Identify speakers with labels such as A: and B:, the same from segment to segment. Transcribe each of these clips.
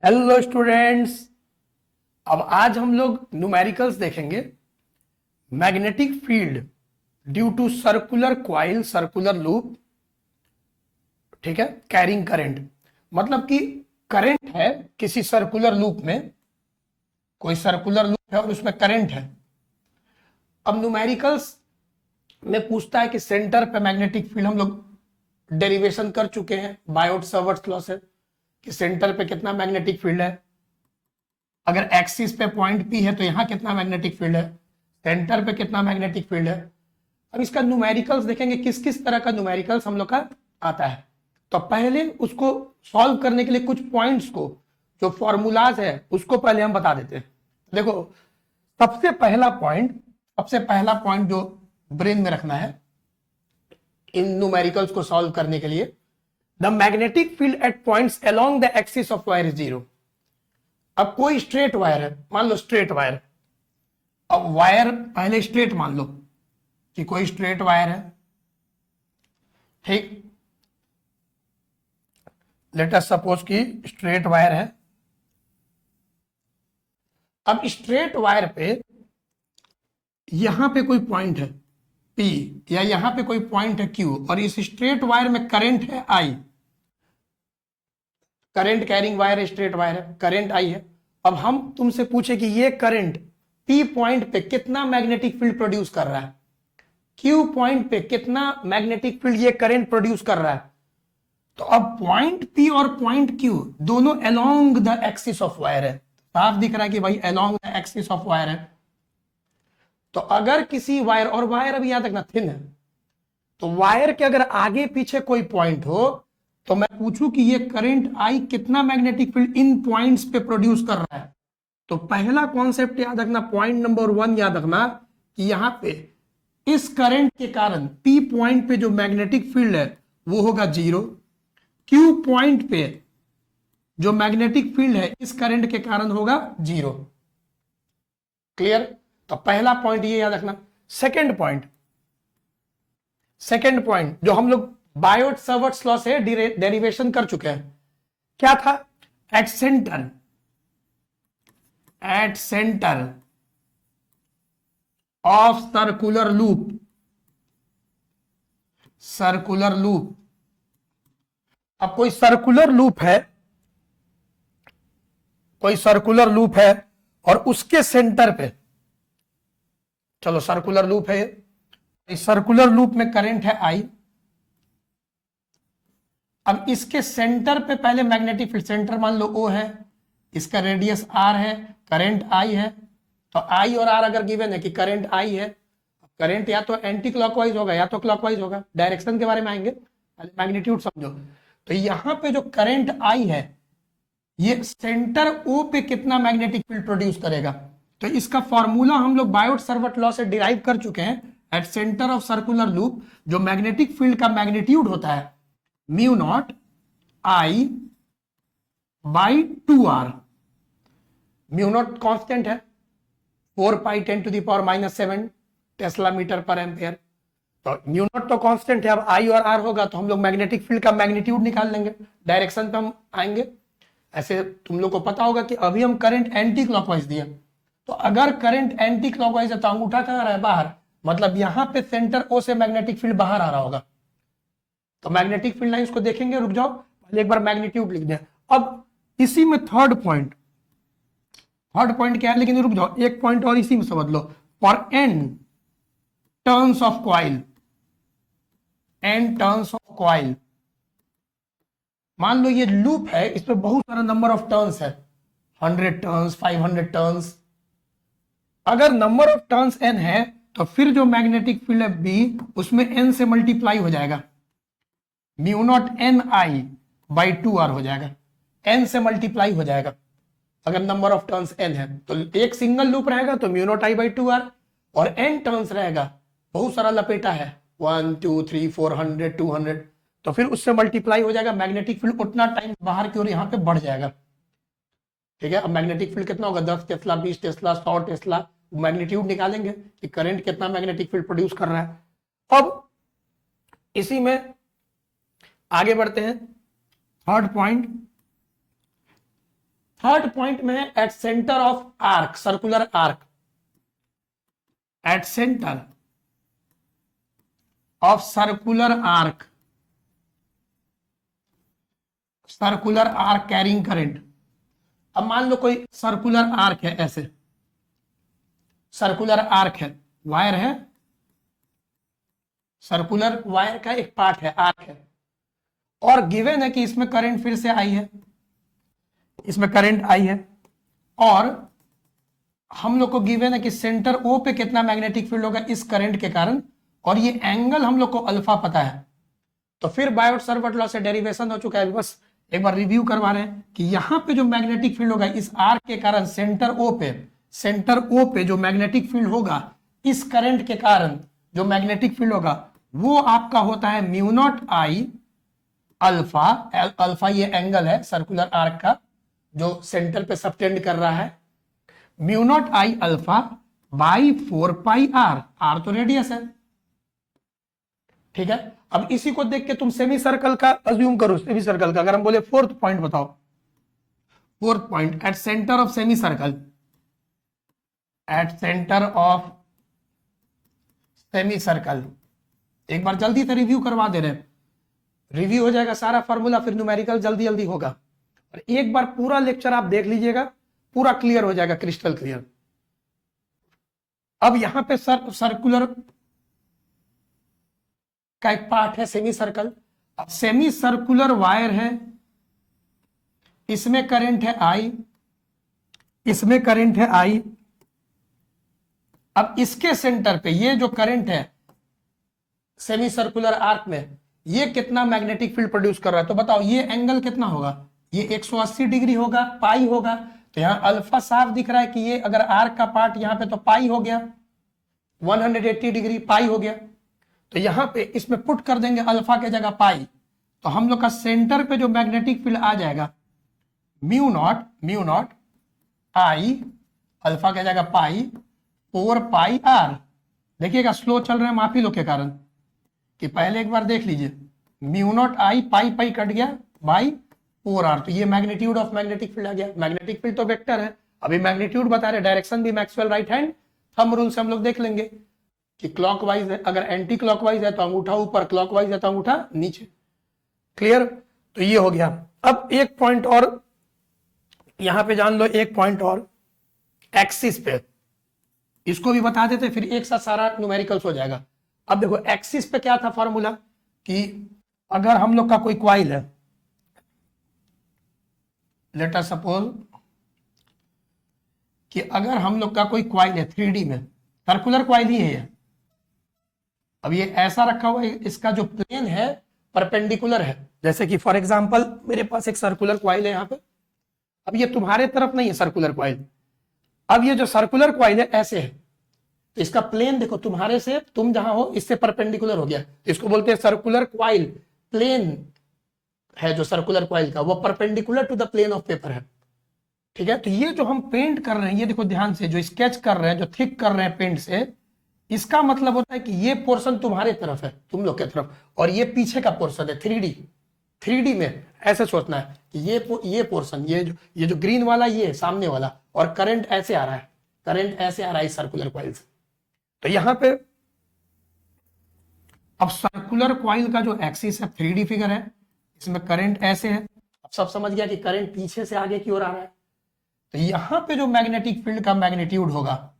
A: Hello students. अब आज हम लोग न्यूमेरिकल्स देखेंगे। Magnetic field due to circular coil circular loop, ठीक है, कैरिंग करंट। मतलब कि करंट है किसी सर्कुलर लूप में, कोई सर्कुलर लूप है और उसमें करंट है। अब न्यूमेरिकल्स में पूछता है कि सेंटर पे मैग्नेटिक फील्ड, हम लोग डेरिवेशन कर चुके हैं बायोट सावर्ट्स लॉ से कि सेंटर पे कितना मैग्नेटिक फील्ड है। अगर एक्सिस पे पॉइंट पी है तो यहां कितना मैग्नेटिक फील्ड है, सेंटर पे कितना मैग्नेटिक फील्ड है। अब इसका न्यूमेरिकल्स देखेंगे, किस किस तरह का न्यूमेरिकल्स हम लोग का आता है। तो पहले उसको सॉल्व करने के लिए कुछ पॉइंट्स को, जो फॉर्मूलाज है उसको पहले हम बता देते हैं। देखो, सबसे पहला पॉइंट जो ब्रेन में रखना है इन न्यूमेरिकल्स को सॉल्व करने के लिए, the magnetic field eight points along the axis of wire is zero. अब कोई स्ट्रेट वायर है, मान लो स्ट्रेट वायर। अब वायर पहले स्ट्रेट मान लो कि कोई स्ट्रेट वायर है, ठीक। लेट अस सपोज कि स्ट्रेट वायर है। अब स्ट्रेट वायर पे यहां पे कोई पॉइंट है P, या यहां पे कोई पॉइंट है Q, और इस स्ट्रेट वायर में करंट है I। Current carrying wire, straight wire है, करंट I है। अब हम तुमसे पूछे कि ये करंट P पॉइंट पे कितना मैग्नेटिक फील्ड प्रोड्यूस कर रहा है, Q पॉइंट पे कितना मैग्नेटिक फील्ड ये करंट प्रोड्यूस कर रहा है। तो अब पॉइंट P और पॉइंट Q दोनों along the axis of wire है। साफ दिख रहा है कि भाई along the axis of wire है। तो अगर किसी वायर, और वायर अभी याद रखना थिन है, तो वायर के अगर आगे पीछे कोई पॉइंट हो तो मैं पूछूं कि ये करंट आई कितना मैग्नेटिक फील्ड इन पॉइंट्स पे प्रोड्यूस कर रहा है। तो पहला कॉन्सेप्ट याद रखना, पॉइंट नंबर 1 याद रखना कि यहां पे इस करंट के कारण P पॉइंट पे जो मैग्नेटिक फील्ड है वो होगा जीरो। Q पॉइंट पे जो मैग्नेटिक फील्ड है इस करंट के कारण होगा जीरो। क्लियर? तो पहला पॉइंट ये याद रखना। सेकंड पॉइंट जो हम लोग बायोट सावर्ट्स लॉ से डेरिवेशन कर चुके हैं, क्या था? Eight centre of circular loop. अब कोई सर्कुलर लूप है और उसके सेंटर पे, चलो सर्कुलर लूप है, इस सर्कुलर लूप में करंट है I। अब इसके सेंटर पे पहले मैग्नेटिक फील्ड, सेंटर मान लो O है, इसका रेडियस R है, करंट I है। तो I और R अगर गिवन है कि करंट I है, करंट या तो एंटी क्लॉकवाइज होगा या तो क्लॉकवाइज होगा। डायरेक्शन के बारे में आएंगे, पहले मैग्नीट्यूड समझो। तो यहां पे जो करंट I है ये सेंटर O पे कितना मैग्नेटिक फील्ड प्रोड्यूस करेगा। तो इसका फॉर्मूला हम लोग बायोट सावर्ट लॉ से डिराइव कर चुके हैं। At centre of circular loop जो मैग्नेटिक फील्ड का मैग्नीट्यूड होता है mu naught I by 2R। Mu naught constant है, 4 pi 10 to the power -7 tesla metre per ampere. तो म्यू नॉट तो कांस्टेंट है, अब I और R होगा तो हम लोग मैग्नेटिक फील्ड का मैग्नीट्यूड निकाल लेंगे। डायरेक्शन पे हम आएंगे। ऐसे तुम लोग को पता होगा कि अभी हम करंट एंटी क्लॉकवाइज दिए, तो अगर करंट एंटी क्लॉकवाइज है तो अंगूठा कहां रहा है? बाहर। मतलब यहां पे सेंटर O से मैग्नेटिक फील्ड बाहर आ रहा होगा। तो मैग्नेटिक फील्ड लाइंस को देखेंगे, रुक जाओ पहले एक बार मैग्नीट्यूड लिख दें। अब इसी में थर्ड पॉइंट क्या है, लेकिन रुक जाओ एक पॉइंट और इसी में समझ लो। For n turns of coil, मान लो ये लूप है, इसमें बहुत सारा नंबर ऑफ टर्न्स है, 100 टर्न्स, 500 टर्न्स। अगर नंबर ऑफ टर्न्स n है तो फिर जो मैग्नेटिक फील्ड है B उसमें n से मल्टीप्लाई हो जाएगा, mu naught NI by 2R हो जाएगा, n से मल्टीप्लाई हो जाएगा। अगर नंबर ऑफ टर्न्स n है तो एक सिंगल लूप रहेगा तो mu naught I by 2R, और n टर्न्स रहेगा, बहुत सारा लपेटा है, 1 2 3 400 200, तो फिर उससे मल्टीप्लाई हो जाएगा। मैग्नेटिक फील्ड उतना टाइम बाहर की ओर यहाँ पे बढ़ जाएगा। ठीक है, अब मैग्नेटिक फील्ड कितना होगा? 10 टेस्ला, 20 टेस्ला, 100 टेस्ला। मैग्नीट्यूड निकालेंगे कि करंट कितना मैग्नेटिक फील्ड प्रोड्यूस कर रहा है। अब इसी में आगे बढ़ते हैं। थर्ड पॉइंट, थर्ड पॉइंट में है eight centre of arc, circular arc, eight centre of circular arc, circular arc carrying current. अब मान लो कोई सर्कुलर आर्क है, ऐसे सर्कुलर आर्क है, वायर है, सर्कुलर वायर का एक पार्ट है, आर्क है, और गिवन है कि इसमें करंट फिर से आई है, इसमें करंट आई है, और हम लोग को गिवन है कि सेंटर ओ पे कितना मैग्नेटिक फील्ड होगा इस करंट के कारण, और ये एंगल हम लोग को अल्फा पता है। तो फिर बायोट-सावर्ट लॉ से डेरिवेशन हो चुका है, बस एक बार रिव्यू करवा रहे हैं कि यहां पे जो मैग्नेटिक फील्ड होगा इस आर्क के कारण सेंटर ओ पे जो मैग्नेटिक फील्ड होगा इस करंट के कारण, जो मैग्नेटिक फील्ड होगा वो आपका होता है mu naught I alpha, alpha ये एंगल है सर्कुलर आर्क का जो सेंटर पे सबटेंड कर रहा है, mu naught I alpha by 4 pi are, r तो रेडियस है, ठीक है। अब इसी को देख के तुम सेमी सर्कल का अज्यूम करो, सेमी सर्कल का अगर हम बोले फोर्थ पॉइंट बताओ, fourth point at centre of semi circle, at centre of semi circle, एक बार जल्दी से रिव्यू करवा दे रहे हैं, रिव्यू हो जाएगा सारा फॉर्मूला, फिर न्यूमेरिकल जल्दी जल्दी होगा, और एक बार पूरा लेक्चर आप देख लीजिएगा, पूरा क्लियर हो जाएगा, क्रिस्टल क्लियर। अब यहां पे सर्कुलर का एक पार्ट है सेमी सर्कल, अब सेमी सर्कुलर वायर है, इसमें करंट है आई, इसमें करंट है आई। अब इसके सेंटर पे ये जो करंट है सेमी सर्कुलर आर्क में, ये कितना मैग्नेटिक फील्ड प्रोड्यूस कर रहा है, तो बताओ ये एंगल कितना होगा, ये 180 डिग्री होगा, पाई होगा, तो यहां अल्फा साफ दिख रहा है कि ये अगर आर्क का पार्ट यहां पे तो पाई हो गया, 180 डिग्री पाई हो गया, तो यहां पे इसमें पुट कर देंगे अल्फा के जगह पाई, तो हम लोग का सेंटर पे जो मैग्नेटिक फील्ड आ जाएगा म्यू नॉट आई अल्फा के जगह पाई 4 पाई आर। देखिएगा स्लो चल रहे हैं माफी लो के कारण, कि पहले एक बार देख लीजिए, mu naught I pi pi cut गया बाई 4 आर, तो ये मैग्नीट्यूड ऑफ मैग्नेटिक फील्ड आ गया। मैग्नेटिक फील्ड तो वेक्टर है, अभी मैग्नीट्यूड बता रहे, डायरेक्शन भी Maxwell right hand thumb rule से हम लोग देख लेंगे कि क्लॉकवाइज है, अगर एंटी क्लॉकवाइज है तो अंगूठा ऊपर, क्लॉकवाइज है तो अंगूठा नीचे, क्लियर। तो ये हो गया। अब एक पॉइंट और यहां पे जान लो, एक पॉइंट और एक्सिस पे, इसको भी बता देते फिर एक साथ सारा न्यूमेरिकल्स हो जाएगा। अब देखो एक्सिस पे क्या था फॉर्मूला, कि अगर हम लोग का कोई क्वाइल है, लेट अस सपोज कि अगर हम लोग का कोई क्वाइल है 3D में, सर्कुलर क्वाइल ही है, अब ये ऐसा रखा हुआ है, इसका जो प्लेन है परपेंडिकुलर है, जैसे कि फॉर एग्जांपल मेरे पास एक सर्कुलर क्वाइल है यहाँ पे, अब ये तुम्हारे तरफ नहीं है सर्कुलर क्वाइल, अब ये जो सर्कुलर क्वाइल है ऐसे है, तो इसका प्लेन देखो तुम्हारे से, तुम जहां हो इससे परपेंडिकुलर हो गया, तो इसको बोलते हैं सर्कुलर क्वाइल, प्लेन है जो सर्कुलर क्वाइल का वो perpendicular to the plane of paper है, ठीक है। तो ये जो हम पेंट कर रहे हैं, ये देखो ध्यान से, जो स्केच कर रहे हैं, जो थिक कर रहे हैं पेंट से, इसका मतलब होता है कि ये पोर्शन तुम्हारे तरफ है, तुम लोग के तरफ, और ये पीछे का पोर्शन है 3D में, ऐसे सोचना है कि ये पोर्शन, ये जो ग्रीन वाला ये सामने वाला, और करंट ऐसे आ रहा है, करंट ऐसे आ रहा है इस सर्कुलर क्वाइल से। तो यहां पे अब सर्कुलर क्वाइल का जो एक्सिस है 3D फिगर है, इसमें करंट ऐसे है, अब सब समझ गया कि करंट पीछे से आगे की ओर आ रहा है, तो यहां पे जो मैग्नेटिक फील्ड का मैग्नीट्यूड होगा,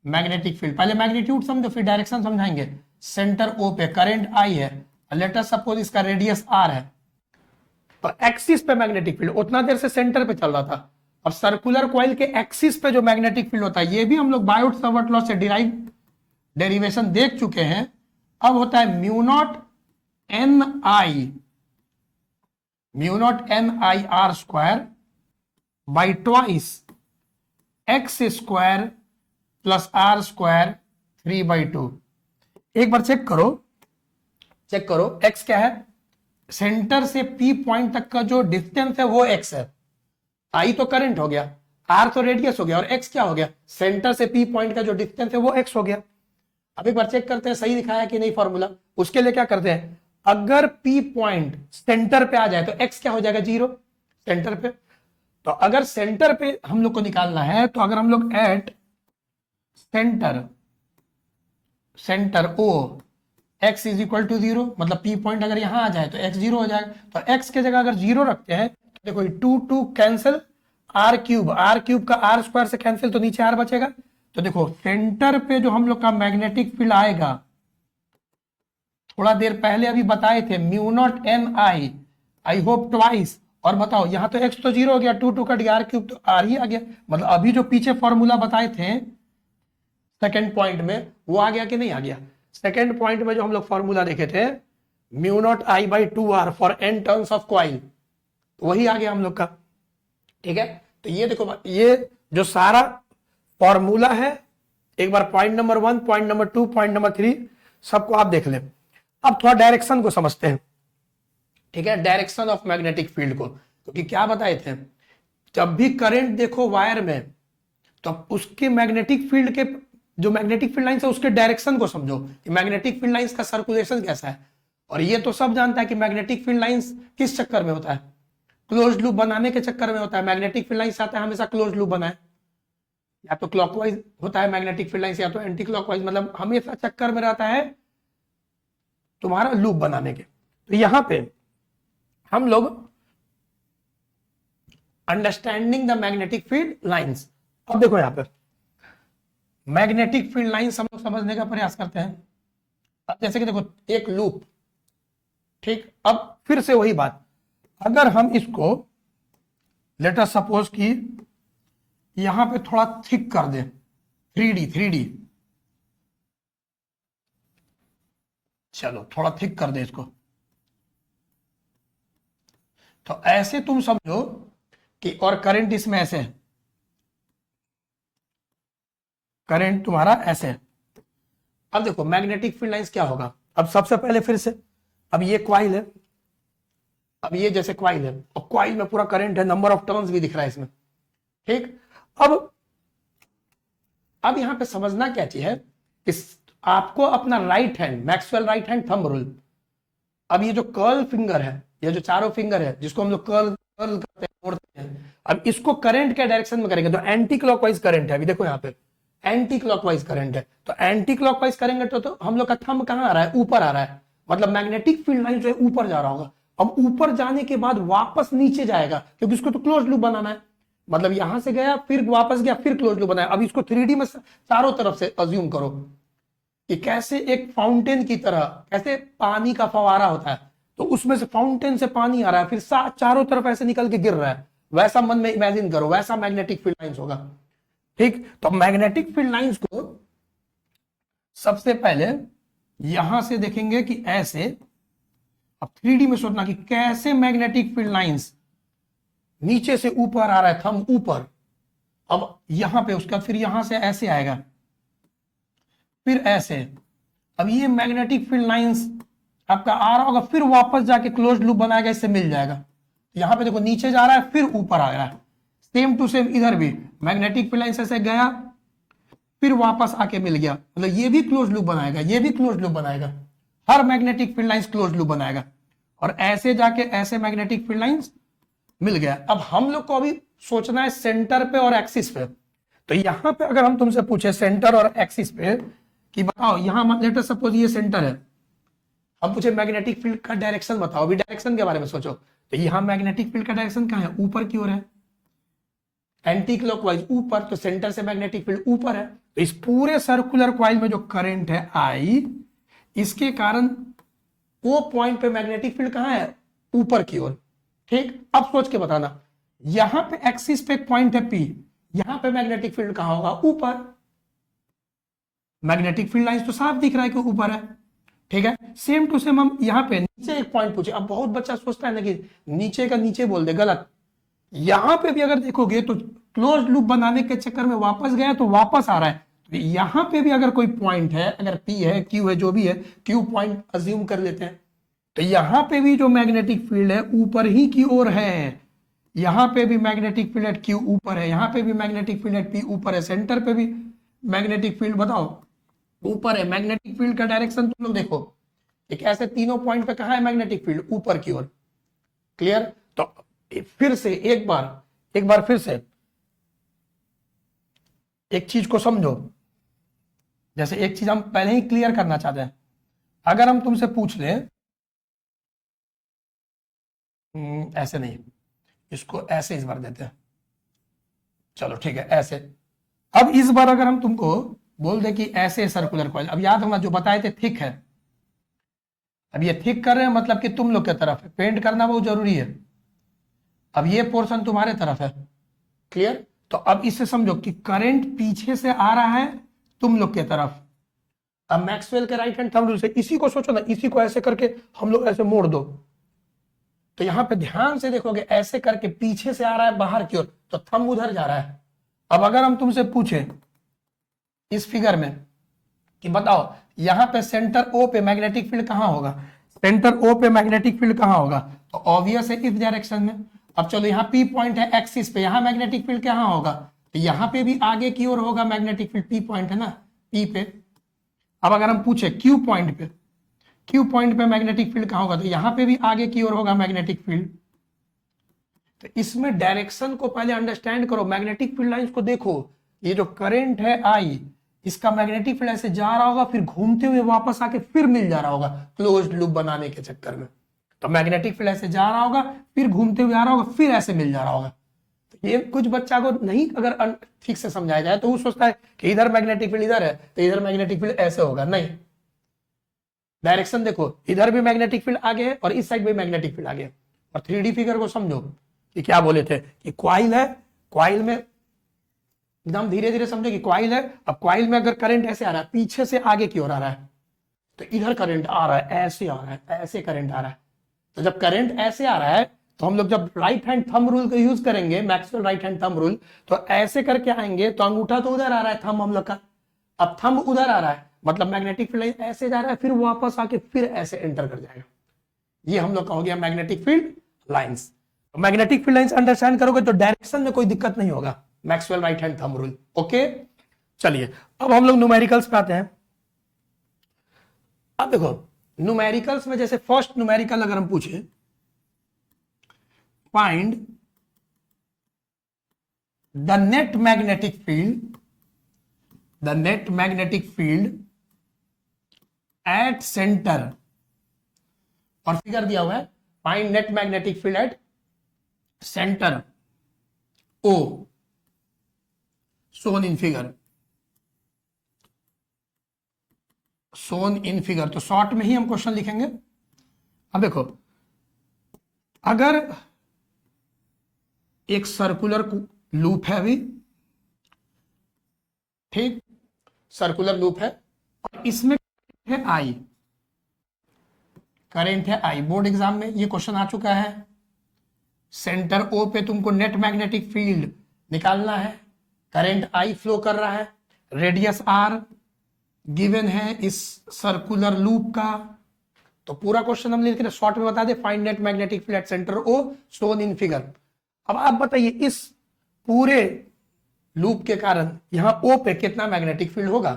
A: मैग्नेटिक फील्ड, पहले मैग्नीट्यूड समझो फिर डायरेक्शन समझाएंगे। सेंटर ओ पे करंट आई है, लेट अस सपोज इसका रेडियस आर है, तो एक्सिस पे मैग्नेटिक फील्ड उतना देर से सेंटर पे चल रहा था, अब सर्कुलर क्वाइल के एक्सिस पे जो मैग्नेटिक फील्ड होता है, ये भी हम लोग बायोट-सावर्ट लॉ से डेरिवेशन देख चुके हैं, अब होता है mu naught N I R square by twice x square plus R square 3/2। एक बार चेक करो एक्स क्या है, सेंटर से पी पॉइंट तक का जो डिस्टेंस है वो एक्स है, आई तो करंट हो गया, आर तो रेडियस हो गया, और एक्स क्या हो गया, सेंटर से पी पॉइंट का जो डिस्टेंस है वो एक्स हो गया। अब एक बार चेक करते हैं सही दिखाया कि नहीं फॉर्मूला। उसके लिए क्या करते हैं, अगर पी पॉइंट सेंटर पे आ जाए तो एक्स क्या हो जाएगा 0 सेंटर पे, तो अगर सेंटर पे हम लोग को निकालना है, तो अगर हम लोग at centre o x is equal to 0, मतलब p पॉइंट अगर यहां आ जाए तो x 0 हो जाएगा। तो x के जगह अगर 0 रखते हैं तो देखो 2 कैंसिल, r क्यूब का r स्क्वायर से कैंसिल, तो नीचे r बचेगा। तो देखो सेंटर पे जो हम लोग का मैग्नेटिक फील्ड आएगा, थोड़ा देर पहले अभी बताए थे mu naught N I hope twice, और बताओ यहां तो x तो 0 हो गया, 2 कट गया, r क्यूब तो r ही आ गया। मतलब अभी जो पीछे फॉर्मूला बताए थे सेकेंड पॉइंट में, वो आ गया कि नहीं आ गया? सेकेंड पॉइंट में जो हम लोग फॉर्मूला देखे थे mu naught I by 2r for n turns of coil, वही आ गया हम लोग का। ठीक है, तो ये देखो, ये जो सारा फॉर्मूला है, एक बार point number 1, point number 2, point number 3 सबको आप देख लें। अब थोड़ा डायरेक्शन को समझते हैं। ठीक है, डायरेक्शन ऑफ मैग्नेटिक फील्ड को, क्योंकि क्या बताए थे, जब भी करंट देखो वायर में, तो उसके मैग्नेटिक फील्ड के जो मैग्नेटिक फील्ड लाइंस है उसके डायरेक्शन को समझो कि मैग्नेटिक फील्ड लाइंस का सर्कुलेशन कैसा है। और ये तो सब जानता है कि मैग्नेटिक फील्ड लाइंस किस चक्कर में होता है, क्लोज लूप बनाने के चक्कर में होता है। मैग्नेटिक फील्ड लाइंस आता है हमेशा क्लोज लूप बनाए, या तो क्लॉकवाइज होता है मैग्नेटिक फील्ड लाइंस, या तो एंटी क्लॉकवाइज, मतलब हमेशा चक्कर में रहता है तुम्हारा लूप बनाने के। तो यहां पे हम लोग understanding the magnetic field lines, अब देखो यहां पे मैग्नेटिक फील्ड लाइंस हम लोग समझने का प्रयास करते हैं। अब जैसे कि देखो एक लूप, ठीक, अब फिर से वही बात, अगर हम इसको लेट अस सपोज कि यहां पे थोड़ा थिक कर दें, 3D, चलो थोड़ा थिक कर दे इसको, तो ऐसे तुम समझो कि, और करंट इसमें ऐसे है, करंट तुम्हारा ऐसे है। अब देखो मैग्नेटिक फील्ड लाइंस क्या होगा, अब सबसे पहले फिर से, अब ये क्वाइल है, अब ये जैसे क्वाइल है, और क्वाइल में पूरा करंट है, नंबर ऑफ टर्न्स भी दिख रहा है इसमें। ठीक, अब यहां पे समझना क्या चीज है, इस आपको अपना right hand, Maxwell right hand thumb rule, अब ये जो कर्ल फिंगर है, ये जो चारों फिंगर है जिसको हम लोग कर्ल करते हैं, मोड़ते हैं, अब इसको करंट के डायरेक्शन में करेंगे तो एंटी क्लॉकवाइज करंट है। अभी देखो यहाँ पे एंटी क्लॉकवाइज करंट है, तो एंटी क्लॉकवाइज करेंगे तो हम लोग का थंब कहां आ रहा है, ऊपर आ रहा है, मतलब मैग्नेटिक फील्ड लाइन जो है ऊपर जा रहा होगा। अब ऊपर जाने के बाद वापस नीचे जाएगा, क्योंकि इसको तो क्लोज लूप बनाना है, मतलब यहां से गया फिर वापस गया फिर क्लोज लूप बनाया। अब इसको 3D में चारों तरफ से अज्यूम करो कि कैसे एक फाउंटेन की तरह, कैसे पानी का फवारा होता है, तो उसमें से फाउंटेन से पानी आ रहा है, फिर चारों तरफ ऐसे निकल के गिर रहा है, वैसा मन में इमेजिन करो, वैसा मैग्नेटिक फील्ड लाइंस होगा। ठीक, तो मैग्नेटिक फील्ड लाइंस को सबसे पहले यहां से देखेंगे कि ऐसे, अब 3D में सोचना कि कैसे मैग्नेटिक फील्ड लाइंस नीचे से ऊपर आ रहा है, थंब ऊपर, अब यहां पे उसका फिर यहां से ऐसे आएगा, फिर ऐसे, अब ये मैग्नेटिक फील्ड लाइंस आपका आ रहा होगा, फिर वापस जाके क्लोज लूप बनाएगा, इससे मिल जाएगा। यहां पे देखो नीचे जा रहा है फिर ऊपर आ रहा है, सेम टू सेम इधर भी मैग्नेटिक फील्ड लाइंस ऐसे गया फिर वापस आके मिल गया, मतलब ये भी क्लोज लूप बनाएगा, ये भी क्लोज लूप बनाएगा, हर magnetic field lines close loop बनाएगा, और ऐसे जाके ऐसे मैग्नेटिक फील्ड लाइंस मिल गया। अब हम लोग को अभी सोचना है सेंटर पे और एक्सिस पे। तो यहां पे अगर हम तुमसे पूछे सेंटर और एक्सिस पे कि बताओ, यहां लेट अस सपोज ये सेंटर है, हम पूछे मैग्नेटिक फील्ड का डायरेक्शन बताओ, अभी डायरेक्शन के बारे में सोचो, तो यहां मैग्नेटिक फील्ड का डायरेक्शन कहां है, ऊपर की ओर है, एंटी क्लॉकवाइज ऊपर, तो सेंटर से मैग्नेटिक फील्ड ऊपर है। तो इस पूरे सर्कुलर कॉइल में जो करंट है आई, इसके कारण वो पॉइंट पे मैग्नेटिक फील्ड कहां है, ऊपर की ओर। ठीक, अब सोच के बताना, यहां पे एक्सिस पे एक पॉइंट है पी, यहां पे मैग्नेटिक फील्ड कहां होगा, ऊपर, मैग्नेटिक फील्ड लाइंस तो साफ दिख रहा है कि ऊपर है। ठीक है, सेम टू सेम हम यहां पे नीचे एक पॉइंट पूछे, अब बहुत बच्चा सोचता है ना कि नीचे का नीचे बोल दे, गलत, यहां पे भी अगर देखोगे तो क्लोज लूप बनाने के चक्कर में वापस गया तो वापस आ रहा है, तो यहां पे भी अगर कोई पॉइंट है, अगर पी है, क्यू है, जो भी है, क्यू पॉइंट अज्यूम कर लेते हैं, तो यहां पे भी जो मैग्नेटिक फील्ड है ऊपर ही की ओर है, यहां पे भी मैग्नेटिक फील्ड एट क्यू ऊपर है, यहां पे भी मैग्नेटिक फील्ड एट पी ऊपर है, सेंटर पे भी मैग्नेटिक फील्ड बताओ ऊपर है। मैग्नेटिक फील्ड का डायरेक्शन तुम लोग देखो, एक ऐसे तीनों पॉइंट पे कहां है मैग्नेटिक फील्ड, ऊपर की ओर। क्लियर, तो फिर से एक बार एक बार फिर से एक चीज को समझो, जैसे एक चीज हम पहले ही क्लियर करना चाहते हैं। अगर हम तुमसे पूछ ले, ऐसे नहीं, इसको ऐसे इस बार देते हैं, चलो ठीक है ऐसे। अब इस बार अगर हम तुमको बोल दे कि ऐसे सर्कुलर कॉइल, अब याद होगा जो बताए थे थिक है, अब ये थिक कर रहे हैं मतलब कि तुम लोग की तरफ है, पेंट करना बहुत जरूरी है। अब ये पोर्शन तुम्हारे तरफ है, क्लियर? तो अब इससे समझो कि करंट पीछे से आ रहा है तुम लोग की तरफ। अब मैक्सवेल के राइट हैंड थंब रूल से इसी को सोचो ना, इसी को ऐसे करके हम लोग ऐसे मोड़ दो, तो यहां पे ध्यान से देखोगे ऐसे करके पीछे से आ रहा है बाहर की ओर, तो थंब उधर जा रहा है। अब अगर हम तुमसे पूछे इस फिगर में कि बताओ यहां पे सेंटर ओ पे मैग्नेटिक फील्ड कहां होगा, सेंटर ओ पे मैग्नेटिक फील्ड कहां होगा, तो ऑब्वियस है इस डायरेक्शन में। अब चलो यहाँ पी पॉइंट है एक्सिस पे, यहां मैग्नेटिक फील्ड कहां होगा, तो यहां पे भी आगे की ओर होगा मैग्नेटिक फील्ड, पी पॉइंट है ना, पी पे। अब अगर हम पूछे क्यू पॉइंट पे, क्यू पॉइंट पे मैग्नेटिक फील्ड कहां होगा, तो यहां पे भी आगे की ओर होगा मैग्नेटिक फील्ड। तो इसमें डायरेक्शन को पहले अंडरस्टैंड करो, मैग्नेटिक फील्ड लाइंस को देखो, ये जो करंट है आई, इसका मैग्नेटिक फील्ड ऐसे जा रहा होगा, फिर घूमते हुए वापस आके फिर मिल जा रहा होगा क्लोज्ड लूप बनाने के चक्कर में। तो मैग्नेटिक फील्ड ऐसे जा रहा होगा, फिर घूमते हुए आ रहा होगा, फिर ऐसे मिल जा रहा होगा। तो ये कुछ बच्चा को नहीं अगर ठीक से समझाया जाए तो वो सोचता है कि इधर मैग्नेटिक फील्ड इधर है तो इधर मैग्नेटिक फील्ड ऐसे होगा, नहीं। डायरेक्शन देखो, इधर भी मैग्नेटिक फील्ड आगे है और इस साइड भी मैग्नेटिक फील्ड आगे है। और 3D फिगर को समझो कि क्या बोले थे कि क्वाइल है, क्वाइल में एकदम धीरे धीरे समझो कि क्वाइल है। अब क्वाइल में अगर करंट ऐसे आ रहा है, पीछे से आगे की ओर आ रहा है, तो इधर करंट आ रहा है, ऐसे आ रहा है, ऐसे करंट आ रहा है। तो जब करंट ऐसे आ रहा है तो हम लोग जब राइट हैंड थंब रूल का यूज करेंगे, Maxwell right hand thumb rule, तो ऐसे करके आएंगे तो अंगूठा तो उधर आ रहा है थंब हम लोग का, अब थंब उधर आ रहा है मतलब मैग्नेटिक फील्ड ऐसे जा रहा है, फिर वापस आके फिर ऐसे एंटर कर जाएगा। ये हम लोग का हो गया magnetic field lines. Magnetic field lines understand करोगे तो डायरेक्शन में कोई दिक्कत नहीं होगा, Maxwell right hand thumb rule. Okay चलिए अब हम लोग न्यूमेरिकल्स पे आते हैं। अब देखो न्यूमेरिकल्स में जैसे फर्स्ट न्यूमेरिकल अगर हम पूछे, find the net magnetic field, the net magnetic field at centre, और फिगर दिया हुआ है find net magnetic field at centre O, shown in figure, shown in figure। तो शॉर्ट में ही हम क्वेश्चन लिखेंगे। अब देखो अगर एक सर्कुलर लूप है अभी, ठीक, सर्कुलर लूप है और इसमें है आई, करंट है आई, बोर्ड एग्जाम में ये क्वेश्चन आ चुका है। सेंटर ओ पे तुमको नेट मैग्नेटिक फील्ड निकालना है, करंट आई फ्लो कर रहा है, रेडियस आर गिवन है इस सर्कुलर लूप का। तो पूरा क्वेश्चन हम लिख रहे शॉर्ट में बता दे, find net magnetic field at centre O shown in figure. अब आप बताइए इस पूरे लूप के कारण यहां ओ पे कितना मैग्नेटिक फील्ड होगा,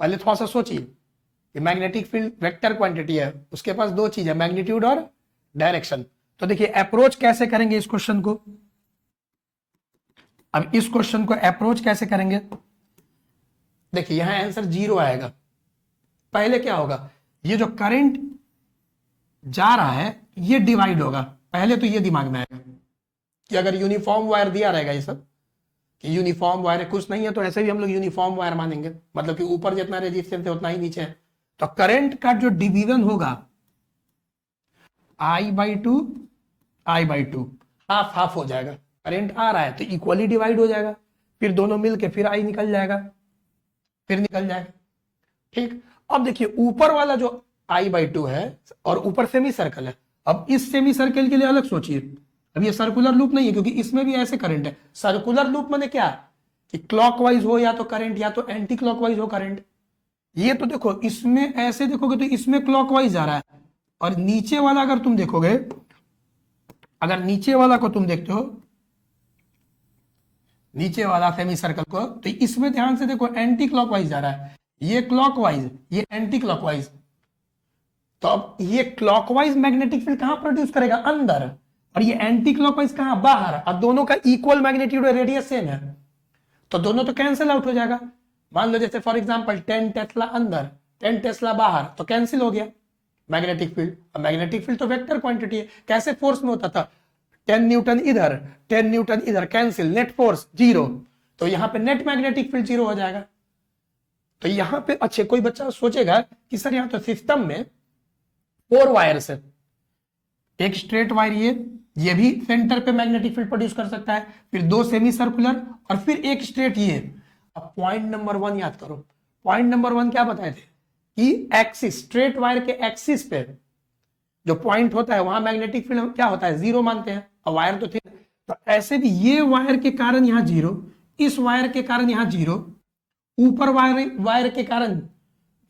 A: पहले थोड़ा सा सोचिए। ये मैग्नेटिक फील्ड वेक्टर क्वांटिटी है, उसके पास दो चीज है, मैग्नीट्यूड और डायरेक्शन। तो देखिए अप्रोच कैसे करेंगे इस क्वेश्चन को, अब इस क्वेश्चन को अप्रोच कैसे करेंगे, देखिए यहां आंसर 0 आएगा। पहले क्या होगा, ये जो करंट जा रहा है ये डिवाइड होगा, पहले तो ये दिमाग में आएगा कि अगर यूनिफॉर्म वायर दिया रहेगा ये सब कि यूनिफॉर्म वायर कुछ नहीं है, तो ऐसे भी हम लोग यूनिफॉर्म वायर मानेंगे, मतलब कि ऊपर जितना रेजिस्टेंस है उतना ही नीचे है। तो करंट का जो डिवीजन होगा I/2 I/2, हाफ हाफ हो जाएगा। करंट आ रहा है तो इक्वली डिवाइड हो जाएगा, फिर दोनों मिलके फिर आई निकल जाएगा, फिर निकल जाएगा, ठीक। अब देखिए ऊपर वाला जो I/2 है और ऊपर सेमी सर्कल है, अब इस सेमी सर्कल के लिए अलग सोचिए। अब ये सर्कुलर लूप नहीं है क्योंकि इसमें भी ऐसे करंट है। सर्कुलर लूप माने क्या कि क्लॉकवाइज हो या तो करंट या तो एंटी क्लॉकवाइज हो करंट। ये तो देखो इसमें ऐसे देखोगे तो इसमें क्लॉकवाइज जा रहा है, और नीचे वाला अगर तुम देखोगे, अगर नीचे वाला को तुम देखते हो, नीचे वाला सेमी सर्कल को, तो इसमें ध्यान से देखो एंटी क्लॉकवाइज जा रहा है, ये क्लॉकवाइज ये एंटी क्लॉकवाइज। तो अब ये क्लॉकवाइज मैग्नेटिक फील्ड कहां प्रोड्यूस करेगा, अंदर। और ये एंटी क्लॉकवाइज कहां, बाहर, और दोनों का इक्वल मैग्नीट्यूड और रेडियस सेम है, तो दोनों तो कैंसिल आउट हो जाएगा। मान लो जैसे फॉर एग्जांपल 10 टेस्ला अंदर 10 टेस्ला बाहर, तो कैंसिल हो गया मैग्नेटिक फील्ड। और मैग्नेटिक फील्ड तो वेक्टर क्वांटिटी है, कैसे फोर्स में होता था, 10 न्यूटन इधर 10 न्यूटन इधर, कैंसिल, नेट फोर्स 0, तो यहां पे नेट मैग्नेटिक फील्ड 0 हो जाएगा। तो यहां पे अच्छे कोई बच्चा सोचेगा कि सर यहां तो सिस्टम में 4 वायर्स है, एक स्ट्रेट वायर ये भी सेंटर पे मैग्नेटिक फील्ड प्रोड्यूस कर सकता है, फिर 2 सेमी सर्कुलर और फिर एक स्ट्रेट ये। अब पॉइंट नंबर 1 याद करो, पॉइंट नंबर 1 क्या बताए थे कि एक्सिस, स्ट्रेट वायर के एक्सिस पे जो पॉइंट होता है वहां मैग्नेटिक फील्ड क्या होता है, 0 मानते हैं, और वायर तो थे। तो ऐसे भी ये वायर के कारण यहां 0, इस वायर के कारण यहां 0, ऊपर वायर के कारण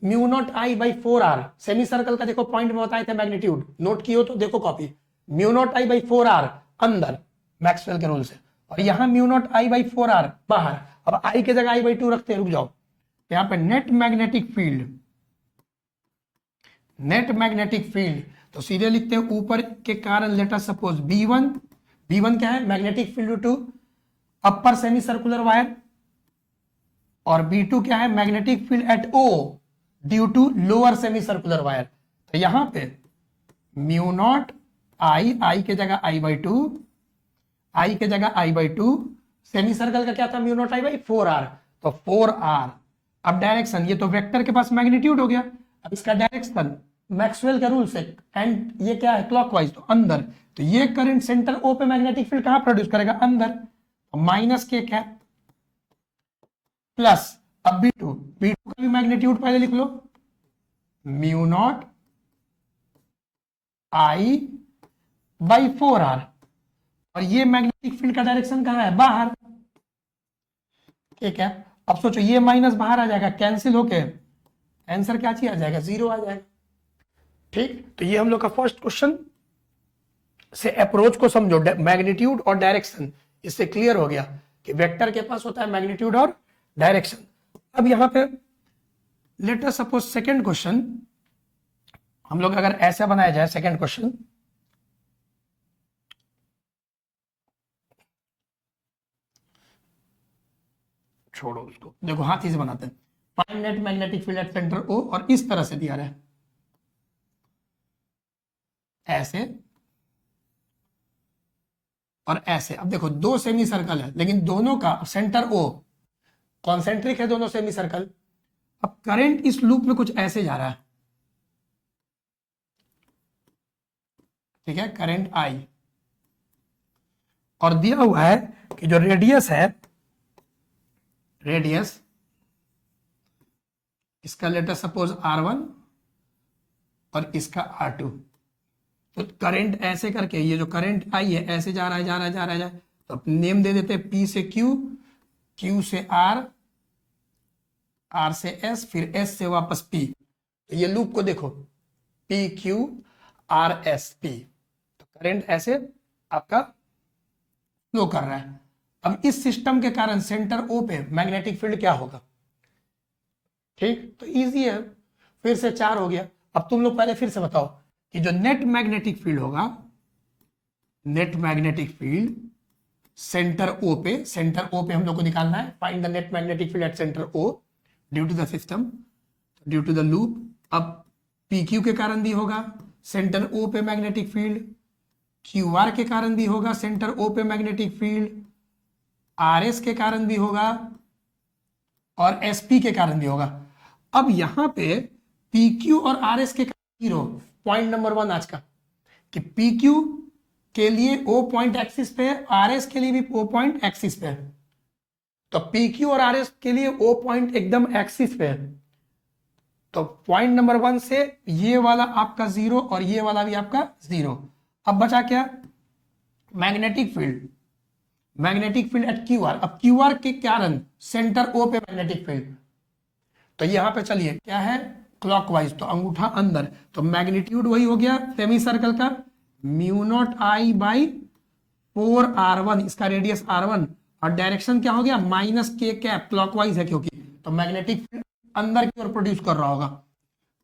A: mu naught I by 4r, semi circle का देखो पॉइंट में बताए थे मैग्नीट्यूड, नोट किए हो तो देखो copy, mu naught I by 4r अंदर मैक्सवेल के रूल से, और यहां mu naught I by 4r बाहर। अब आई के जगह आई बाई 2 रखते हैं, रुक जाओ, यहां पे net magnetic field, net magnetic field तो सीधे लिखते हैं ऊपर के कारण, लेट अस सपोज B1 क्या है, magnetic field to upper semi circular wire, और B2 क्या है, magnetic field at O due to lower semi circular wire. तो यहां पे म्यू नॉट आई के जगह आई बाई 2, आई के जगह आई बाई 2, सेमी सर्कल का क्या था, mu naught I by 4r, तो 4r। अब डायरेक्शन, ये तो वेक्टर के पास मैग्नीट्यूड हो गया, अब इसका डायरेक्शन मैक्सवेल के रूल से, एंड ये क्या है क्लॉकवाइज, तो अंदर, तो ये करंट सेंटर O पे मैग्नेटिक फील्ड कहां प्रोड्यूस करेगा, अंदर, तो माइनस के क्या प्लस, अब B2 का भी मैग्नीट्यूड पहले लिख लो, mu naught I by 4r, और ये मैग्नेटिक फील्ड का डायरेक्शन कहां है, बाहर, ठीक है। अब सोचो ये माइनस बाहर आ जाएगा, कैंसिल होके आंसर क्या आ जाएगा, 0 आ जाएगा, ठीक। तो ये हम लोग का फर्स्ट क्वेश्चन से अप्रोच को समझो, मैग्नीट्यूड और डायरेक्शन, इससे क्लियर हो गया कि वेक्टर के पास होता है मैग्नीट्यूड और डायरेक्शन। अब यहां पे late us suppose second question, हम लोग अगर ऐसा बनाया जाए सेकंड क्वेश्चन, छोड़ो उसको, देखो हाथी से बनाते हैं, find net magnetic field at centre O, और इस तरह से दिया रहा है ऐसे और ऐसे। अब देखो 2 सेमी सर्कल है, लेकिन दोनों का सेंटर O कॉन्सेंट्रिक है, दोनों सेमी सर्कल। अब करंट इस लूप में कुछ ऐसे जा रहा है, ठीक है, करंट I, और दिया हुआ है कि जो रेडियस है, रेडियस इसका लेटर सपोज R1 और इसका R2, तो करंट ऐसे करके ये जो करंट I है ऐसे जा रहा है, जा रहा है, जा रहा है, तो नेम दे देते हैं P से Q, Q से R, R से S, फिर S से वापस P। तो ये लूप को देखो, P Q R S P, तो करंट ऐसे आपका फ्लो कर रहा है। अब इस सिस्टम के कारण सेंटर O पे मैग्नेटिक फील्ड क्या होगा, ठीक, तो इजी है, फिर से 4 हो गया। अब तुम लोग पहले फिर से बताओ कि जो नेट मैग्नेटिक फील्ड होगा, net magnetic field centre O पे, सेंटर O पे हम लोग को निकालना है, find the net magnetic field at centre O due to the system, due to the loop. अब PQ के कारण भी होगा सेंटर O पे मैग्नेटिक फील्ड, QR के कारण भी होगा सेंटर O पे मैग्नेटिक फील्ड, RS के कारण भी होगा, और SP के कारण भी होगा। अब यहां पे PQ और RS के कारण 0, पॉइंट नंबर 1 आज का, कि PQ के लिए O पॉइंट एक्सिस पे है, RS के लिए भी O पॉइंट एक्सिस पे है, तो PQ और RS के लिए O पॉइंट एकदम एक्सिस पे है, तो पॉइंट नंबर 1 से ये वाला आपका 0 और ये वाला भी आपका 0। अब बचा क्या, magnetic field, magnetic field eight QR। अब QR के कारण सेंटर O पे मैग्नेटिक फील्ड, तो यहां पे चलिए क्या है, क्लॉकवाइज, तो अंगूठा अंदर, तो मैग्नीट्यूड वही हो गया सेमी सर्कल का, mu naught I by 4R1, इसका रेडियस R1, और डायरेक्शन क्या हो गया, माइनस के कैप, क्लॉकवाइज है क्योंकि, तो मैग्नेटिक फील्ड अंदर की ओर प्रोड्यूस कर रहा होगा।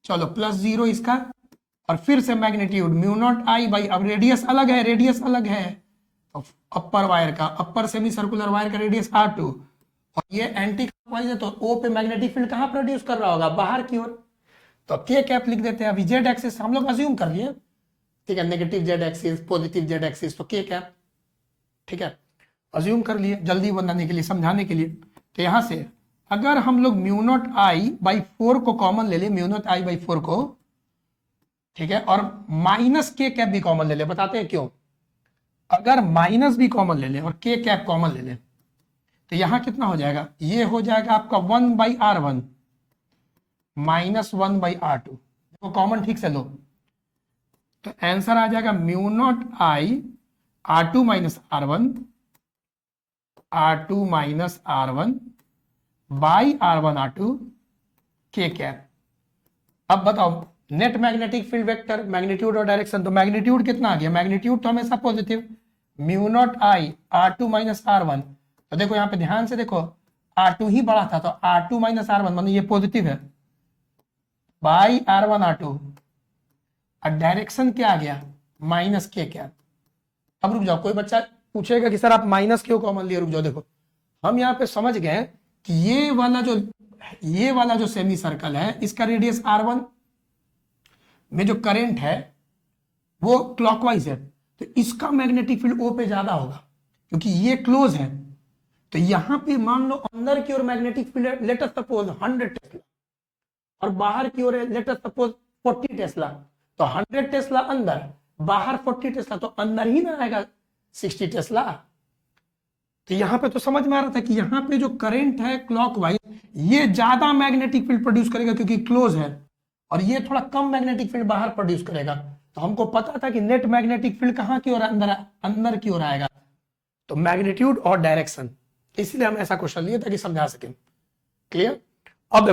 A: चलो +0 इसका और फिर से magnitude mu naught I by, अब रेडियस अलग है, रेडियस अलग है, तो अपर वायर का, अपर सेमी सर्कुलर वायर का रेडियस R2 और ये एंटी क्लॉकवाइज है, तो O पे मैग्नेटिक फील्ड कहां प्रोड्यूस कर रहा होगा, बाहर की ओर। तो के कैप लिख देते हैं। अभी जेड एक्सिस हम लोग अज्यूम कर लिए, ठीक है, negative Z axis, positive Z axis, तो के कैप, ठीक है, अज्यूम कर लिए जल्दी बनाने के लिए, समझाने के लिए। तो यहां से अगर हम लोग म्यू नॉट आई बाई 4 को कॉमन ले ले, म्यू नॉट आई बाई 4 को, ठीक है, और माइनस के कैप भी कॉमन ले ले, बताते हैं क्यों। अगर माइनस भी कॉमन ले ले और के कैप कॉमन ले ले, तो यहां कितना हो जाएगा, ये हो जाएगा आपका 1/R1 माइनस 1/R2। देखो कॉमन ठीक से लो, तो आंसर आ जाएगा mu naught I R2 minus R1, R2 minus R1 by R1 R2 के कैप। अब बताओ net magnetic field vector, magnitude और डायरेक्शन, तो मैग्नीट्यूड कितना आ गया, मैग्नीट्यूड तो हमेशा पॉजिटिव, म्यू नॉट आई R2 माइनस R1, तो देखो यहाँ पे ध्यान से देखो R2 ही बड़ा था, तो R2 माइनस R1 मतलब ये पॉजिटिव है, बाई R1 R2, और डायरेक्शन क्या आ गया, माइनस के क्या। अब रुक जाओ, कोई बच्चा पूछेगा कि सर आप माइनस क्यों कॉमन लिए, रुक जाओ, देखो हम यहाँ पे समझ गए कि ये वाला जो सेमी सर्कल है, इसका रेडियस R1 में जो करंट है वो क्लॉकवाइज है, तो इसका मैग्नेटिक फील्ड O पे ज्यादा होगा क्योंकि ये क्लोज है। तो यहां पे मान लो अंदर की ओर magnetic field let us suppose 100 tesla और बाहर की ओर लेट अस सपोज 40 टेस्ला, तो 100 टेस्ला अंदर, बाहर 40 टेस्ला, तो अंदर ही ना आएगा 60 टेस्ला। तो यहां पे तो समझ में आ रहा था कि यहां पे जो करंट है क्लॉकवाइज, ये ज्यादा मैग्नेटिक फील्ड प्रोड्यूस करेगा क्योंकि क्लोज है, और ये थोड़ा कम मैग्नेटिक फील्ड बाहर प्रोड्यूस करेगा। तो हमको पता था कि नेट मैग्नेटिक फील्ड कहां की ओर, अंदर की ओर आएगा, तो मैग्नीट्यूड और डायरेक्शन, इसलिए हम ऐसा क्वेश्चन लिए ताकि समझा सकें। क्लियर। अब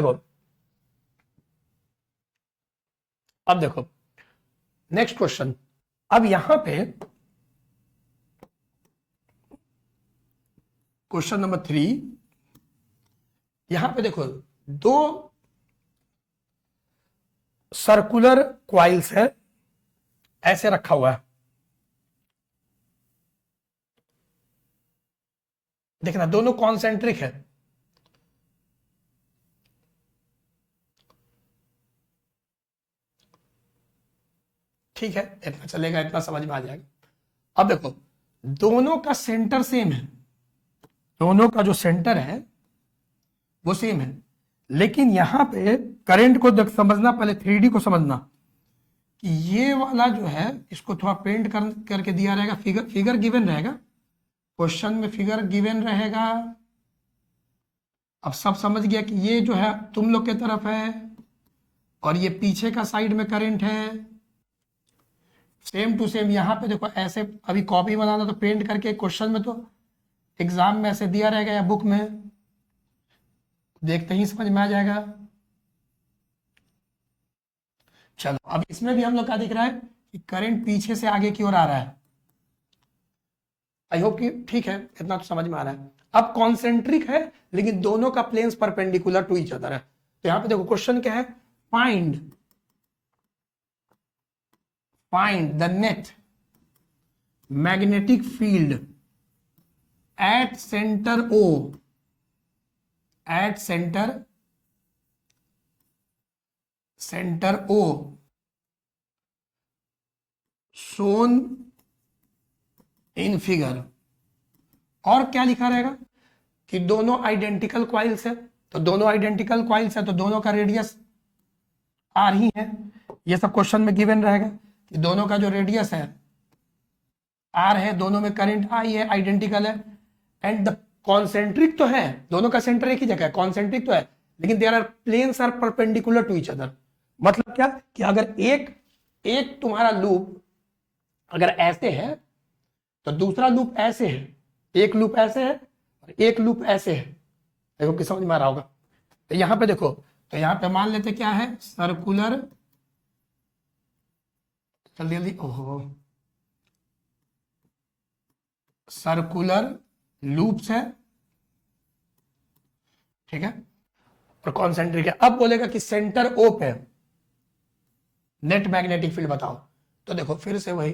A: देखो नेक्स्ट क्वेश्चन। अब यहां पे क्वेश्चन नंबर 3, यहां पे देखो दो सर्कुलर क्वाइल्स है, ऐसे रखा हुआ है, देखना दोनों कॉन्सेंट्रिक है, ठीक है, इतना चलेगा, इतना समझ में आ जाएगा। अब देखो दोनों का सेंटर सेम है, दोनों का जो सेंटर है वो सेम है, लेकिन यहां पे करंट को देख समझना, पहले 3D को समझना कि ये वाला जो है इसको थोड़ा पेंट करके दिया रहेगा, फिगर गिवन रहेगा, क्वेश्चन में फिगर गिवन रहेगा। अब सब समझ गया कि ये जो है तुम लोग के तरफ है और ये पीछे का साइड में करंट है, सेम टू सेम यहां पे देखो ऐसे, अभी कॉपी बनाना तो पेंट करके, क्वेश्चन में तो एग्जाम में ऐसे दिया रहेगा या बुक में, देखते ही समझ में आ जाएगा। चलो अब इसमें भी हम लोग का दिख रहा है कि करंट पीछे से आगे की ओर आ रहा है, आई होप कि ठीक है, इतना तो समझ में आ रहा है। अब कॉन्सेंट्रिक है लेकिन दोनों का planes perpendicular to each other है, तो यहां पे देखो क्वेश्चन क्या है, find the net magnetic field at centre O, at centre O shown in figure. और क्या लिखा रहेगा कि दोनों आइडेंटिकल क्वाइल्स है, तो दोनों आइडेंटिकल क्वाइल्स है तो दोनों का रेडियस R ही है, ये सब क्वेश्चन में गिवन रहेगा कि दोनों का जो रेडियस है R है, दोनों में करंट I है, आइडेंटिकल है, एंड द कॉन्सेंट्रिक तो है, दोनों का सेंटर एक ही जगह है, कॉन्सेंट्रिक तो है, लेकिन there are planes are perpendicular to each other. मतलब क्या कि अगर एक तुम्हारा लूप अगर ऐसे है तो दूसरा लूप ऐसे है, एक लूप ऐसे है और एक लूप ऐसे है, देखो कि समझ में आ रहा होगा। तो यहां पे देखो, तो यहां पे मान लेते क्या है, सर्कुलर, जल्दी जल्दी, ओहो, सर्कुलर लूप्स है, ठीक है, और कॉन्सेंट्रिक है। अब बोलेगा कि सेंटर O पे नेट मैग्नेटिक फील्ड बताओ। तो देखो फिर से वही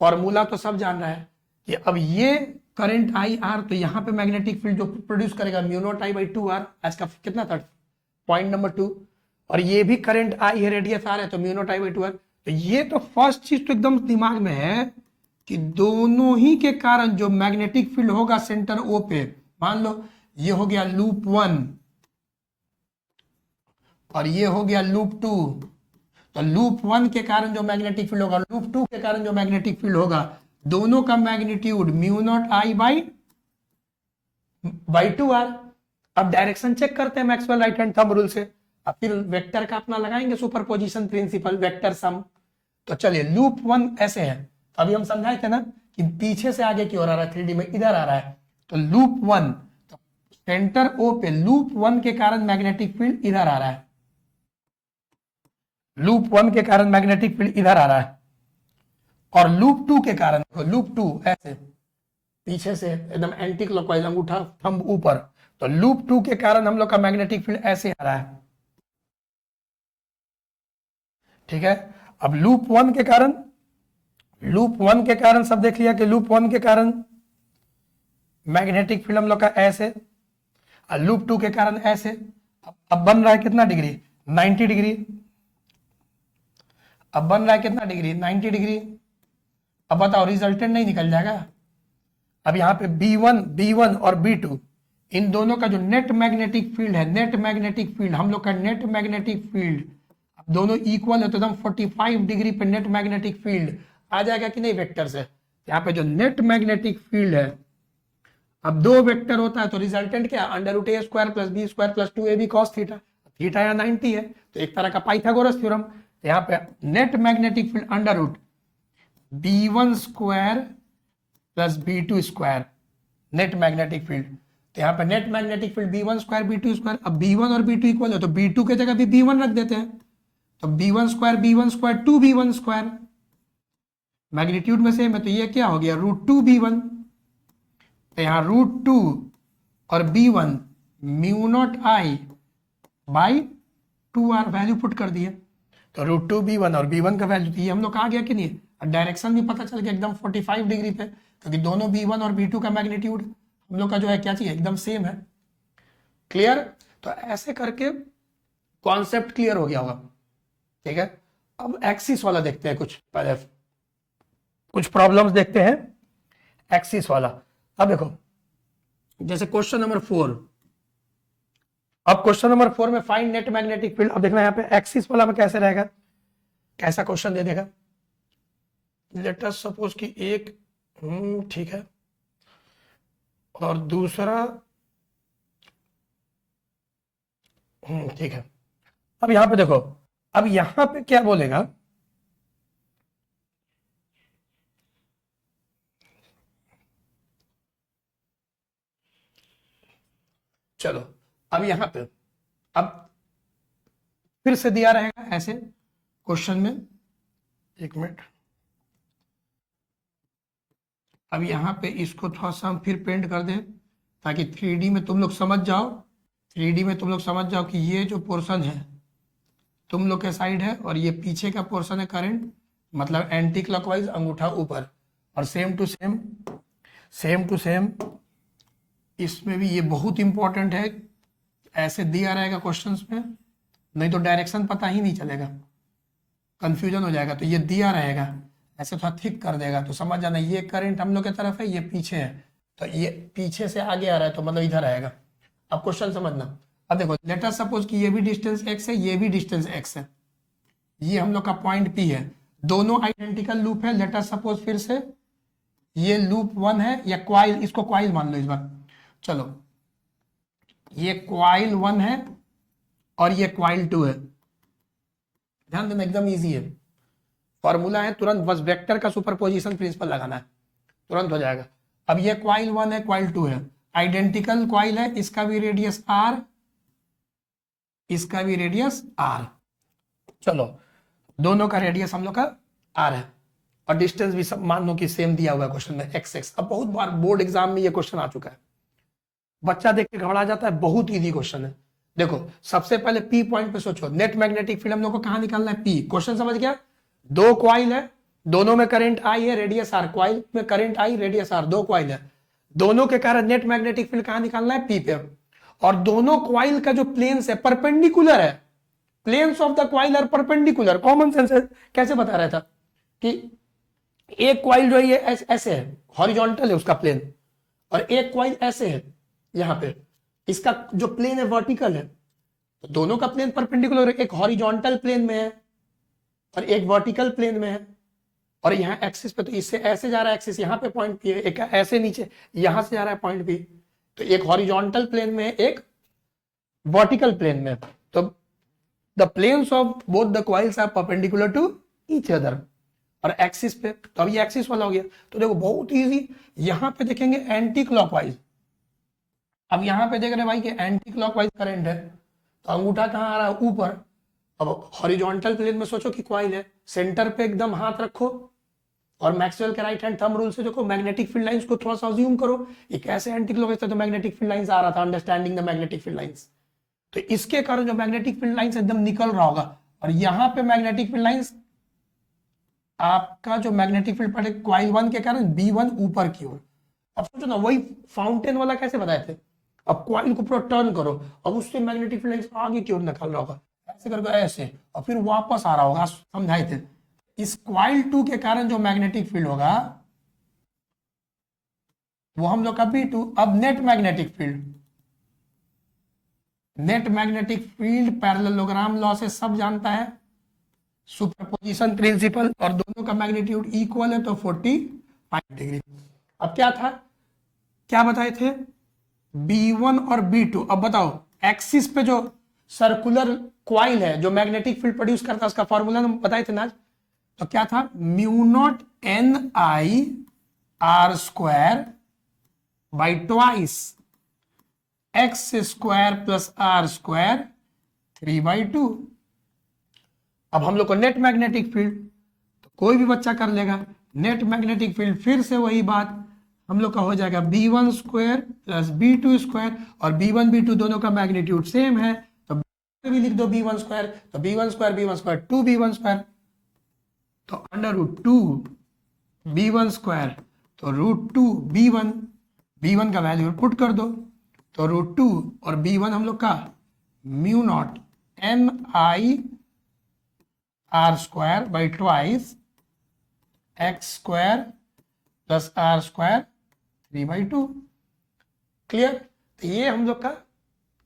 A: फॉर्मूला तो सब जान रहा है कि अब ये करंट आई आर, तो यहाँ पे मैग्नेटिक फील्ड जो प्रोड्यूस करेगा mu naught I by 2r, इसका कितना था पॉइंट नंबर 2, और ये भी करंट आई है, रेडियस आर है, तो mu naught I by 2r। तो ये तो फर्स्ट चीज तो एकदम दिमाग में है कि दोनों ही के कारण जो मैग्नेटिक फील्ड होगा सेंटर ओ पे, मान लो ये हो गया लूप 1 और ये हो गया लूप 2, तो लूप 1 के कारण जो मैग्नेटिक फील्ड होगा, लूप 2 के कारण जो मैग्नेटिक फील्ड होगा, दोनों का magnitude mu naught I by 2r। अब डायरेक्शन चेक करते हैं Maxwell right hand thumb rule से, अब फिर वेक्टर का अपना लगाएंगे सुपरपोजिशन प्रिंसिपल, वेक्टर सम। तो चलिए लूप 1 ऐसे है, तो अभी हम समझाए थे ना कि पीछे से आगे की ओर आ रहा है, 3D में इधर आ रहा है, तो लूप 1, तो सेंटर ओ पे लूप 1 के कारण मैग्नेटिक फील्ड इधर आ रहा है, लूप 1 के कारण मैग्नेटिक फील्ड इधर आ रहा है, और लूप 2 के कारण, लूप 2 ऐसे पीछे से एकदम एंटी क्लॉकवाइज अंगूठा थंब ऊपर, तो लूप 2 के कारण हम लोग का मैग्नेटिक फील्ड ऐसे आ रहा है, ठीक है। अब लूप 1 के कारण, लूप 1 के कारण सब देख लिया कि लूप 1 के कारण मैग्नेटिक फील्ड हम लोग का ऐसे, और लूप 2 के कारण ऐसे। अब बन रहा है कितना डिग्री, 90 डिग्री। अब बन रहा है कितना डिग्री, 90 डिग्री। अब बताओ रिजल्टेंट नहीं निकल जाएगा। अब यहाँ पे B1 और B2 इन दोनों का जो नेट मैग्नेटिक फील्ड है, नेट मैग्नेटिक फील्ड हम लोग का नेट मैग्नेटिक फील्ड, अब दोनों इक्वल है तो एकदम 45 डिग्री पे नेट मैग्नेटिक फील्ड आ जाएगा कि नहीं वेक्टर से। यहाँ पे जो नेट मैग्नेटिक फील्ड है, अब दो वेक्टर होता है तो रिजल्टेंट क्या, √a² + b² + 2ab cos theta, theta या 90 है तो एक तरह का पाइथागोरस थ्योरम। तो यहाँ पे net magnetic field √b1² + b2², net magnetic field. तो यहाँ पे net magnetic field b1² b2²। अब b1 और b2 इक्वल है तो b2 के जगह भी b1 रख देते हैं, तो b1² 2b1², मैग्नीट्यूड में सेम है तो ये क्या हो गया √2b1। तो यहाँ √2 और b1 mu naught I by 2r value put कर दिए, तो √2b1 और b1 का वैल्यू, तो ये हम लोग आ गया कि नहीं, और डायरेक्शन भी पता चल गया एकदम 45 डिग्री पे, क्योंकि दोनों b1 और b2 का मैग्नीट्यूड हम लोग का जो है क्या चाहिए एकदम सेम है। क्लियर। तो ऐसे करके कॉन्सेप्ट क्लियर हो गया होगा, ठीक है। अब एक्सिस वाला देखते हैं, कुछ पहले कुछ प्रॉब्लम्स देखते हैं एक्सिस वाला। अब देखो जैसे क्वेश्चन नंबर 4, अब क्वेश्चन नंबर 4 में फाइंड नेट मैग्नेटिक फील्ड। अब देखना यहाँ पे एक्सिस वाला में कैसे रहेगा, कैसा क्वेश्चन दे देगा। लेट अस सपोज कि एक ठीक है और दूसरा ठीक है। अब यहां पे देखो, अब यहां पे क्या बोलेगा, चलो अब यहां पे अब फिर से दिया रहेगा ऐसे क्वेश्चन में, एक मिनट। अब यहां पे इसको थोड़ा सा हम फिर पेंट कर दें ताकि 3D में तुम लोग समझ जाओ, 3D में तुम लोग समझ जाओ कि ये जो पोर्शन है तुम लोग के साइड है और ये पीछे का पोर्शन है करंट, मतलब एंटी क्लॉकवाइज अंगूठा ऊपर, और सेम टू सेम इसमें भी ये बहुत इंपॉर्टेंट है, ऐसे दिया रहेगा क्वेश्चंस में, नहीं तो डायरेक्शन पता ही नहीं चलेगा, कंफ्यूजन हो जाएगा। तो ये दिया रहेगा ऐसे थोड़ा थिक कर देगा तो समझ जाना ये करंट हम लोग की तरफ है, ये पीछे है, तो ये पीछे से आगे आ रहा है तो मतलब इधर आएगा। अब क्वेश्चन समझना। अब देखो लेट अस सपोज कि ये भी डिस्टेंस x है, ये भी डिस्टेंस x है, ये हम लोग का पॉइंट P है, दोनों आइडेंटिकल लूप है। लेट अस सपोज फिर से ये लूप 1 है या क्वाइल, इसको क्वाइल मान लो इस बार। चलो ये क्वाइल 1 है और ये क्वाइल 2 है, ध्यान देना एकदम इजी है, फॉर्मूला है, तुरंत बस वेक्टर का सुपरपोजिशन प्रिंसिपल लगाना है, तुरंत हो जाएगा। अब ये क्वाइल 1 है, क्वाइल 2 है, आइडेंटिकल क्वाइल है, इसका भी रेडियस r, इसका भी रेडियस r। चलो दोनों का रेडियस हम लोग का r है और डिस्टेंस भी सब मान लो कि सेम दिया हुआ है क्वेश्चन में x। अब बहुत बार बोर्ड एग्जाम में ये क्वेश्चन आ चुका है, बच्चा देख के घबरा जाता है, बहुत इजी क्वेश्चन है। देखो सबसे पहले पी पॉइंट पे सोचो, नेट मैग्नेटिक फील्ड हम लोग को कहां निकालना है, पी। क्वेश्चन समझ गया? दो क्वाइल है, दोनों में करंट आई है, रेडियस आर, क्वाइल में करंट आई, रेडियस आर, दो क्वाइल है, दोनों के कारण नेट मैग्नेटिक फील्ड कहां निकालना है, पी पे। और दोनों क्वाइल का जो प्लेन्स है परपेंडिकुलर है, planes of the coil are perpendicular. Common sense है, कैसे बता रहा था कि एक क्वाइल जो है ये ऐसे है, हॉरिजॉन्टल है उसका प्लेन, और एक क्वाइल ऐसे है यहां पे, इसका जो प्लेन है वर्टिकल है। तो दोनों का प्लेन परपेंडिकुलर, एक हॉरिजॉन्टल प्लेन में है और एक वर्टिकल प्लेन में है, और यहाँ एक्सिस पे तो इससे ऐसे जा रहा है एक्सिस, यहाँ पे पॉइंट पी है, एक ऐसे नीचे यहां से जा रहा है पॉइंट पी, तो एक हॉरिजॉन्टल प्लेन में, एक वर्टिकल प्लेन में। तो the planes of both the coils are perpendicular to each other, और एक्सिस पे, तो अब ये एक्सिस वाला हो गया। तो देखो बहुत इजी, यहां पे देखेंगे एंटी क्लॉकवाइज। अब यहां पे देख रहे हैं भाई कि एंटी क्लॉकवाइज करंट है, तो अंगूठा कहां आ रहा है, ऊपर। अब हॉरिजॉन्टल प्लेन में सोचो कि क्वाइल है, सेंटर पे एकदम हाथ रखो, और मैक्सवेल के राइट हैंड थंब रूल से देखो मैग्नेटिक फील्ड लाइंस को थोड़ा सा अज्यूम करो, ये कैसे एंटी क्लॉकवाइज था, तो मैग्नेटिक फील्ड लाइंस आ रहा था, understanding the magnetic field lines. तो इसके कारण जो मैग्नेटिक फील्ड लाइंस एकदम निकल रहा होगा, और यहां पे मैग्नेटिक फील्ड लाइंस, आपका जो मैग्नेटिक फील्ड पड़े क्वाइल 1 के कारण B1 ऊपर की ओर। अब सोचो ना, वही फाउंटेन वाला कैसे बताए थे, अब क्वाइल को पूरा टर्न करो, अब उससे मैग्नेटिक फील्ड लाइंस आगे की ओर निकल रहा होगा, ऐसे करके ऐसे, और फिर वापस आ रहा होगा, समझाए थे। इस क्वाइल 2 के कारण जो मैग्नेटिक फील्ड होगा वो हम लोग का B2। अब net magnetic field, net magnetic field parallelogram law से सब जानता है, सुपरपोजिशन प्रिंसिपल, और दोनों का मैग्नीट्यूड इक्वल है तो 45 डिग्री। अब क्या था, क्या बताए थे, B1 और B2। अब बताओ एक्सिस पे जो सर्कुलर क्वाइल है जो मैग्नेटिक फील्ड प्रोड्यूस करता है, उसका फॉर्मूला हम बताए थे ना, तो क्या था, mu not NI R square by twice x square plus R square 3/2। अब हम लोग को नेट मैग्नेटिक फील्ड, तो कोई भी बच्चा कर लेगा, नेट मैग्नेटिक फील्ड फिर से वही बात हम लोग का हो जाएगा, B1 square plus B2 square, और B1 B2 दोनों का मैग्नीट्यूड सेम है, तो भी लिख दो B1 स्क्वायर, तो B1 स्क्वायर 2B1 स्क्वायर, तो √2 B1 स्क्वायर, तो √2 B1, B1 का वैल्यू पुट कर दो, तो √2 और B1 हम लोग का mu naught NI R square by twice x square plus R square 3/2। Clear? तो ये हम लोग का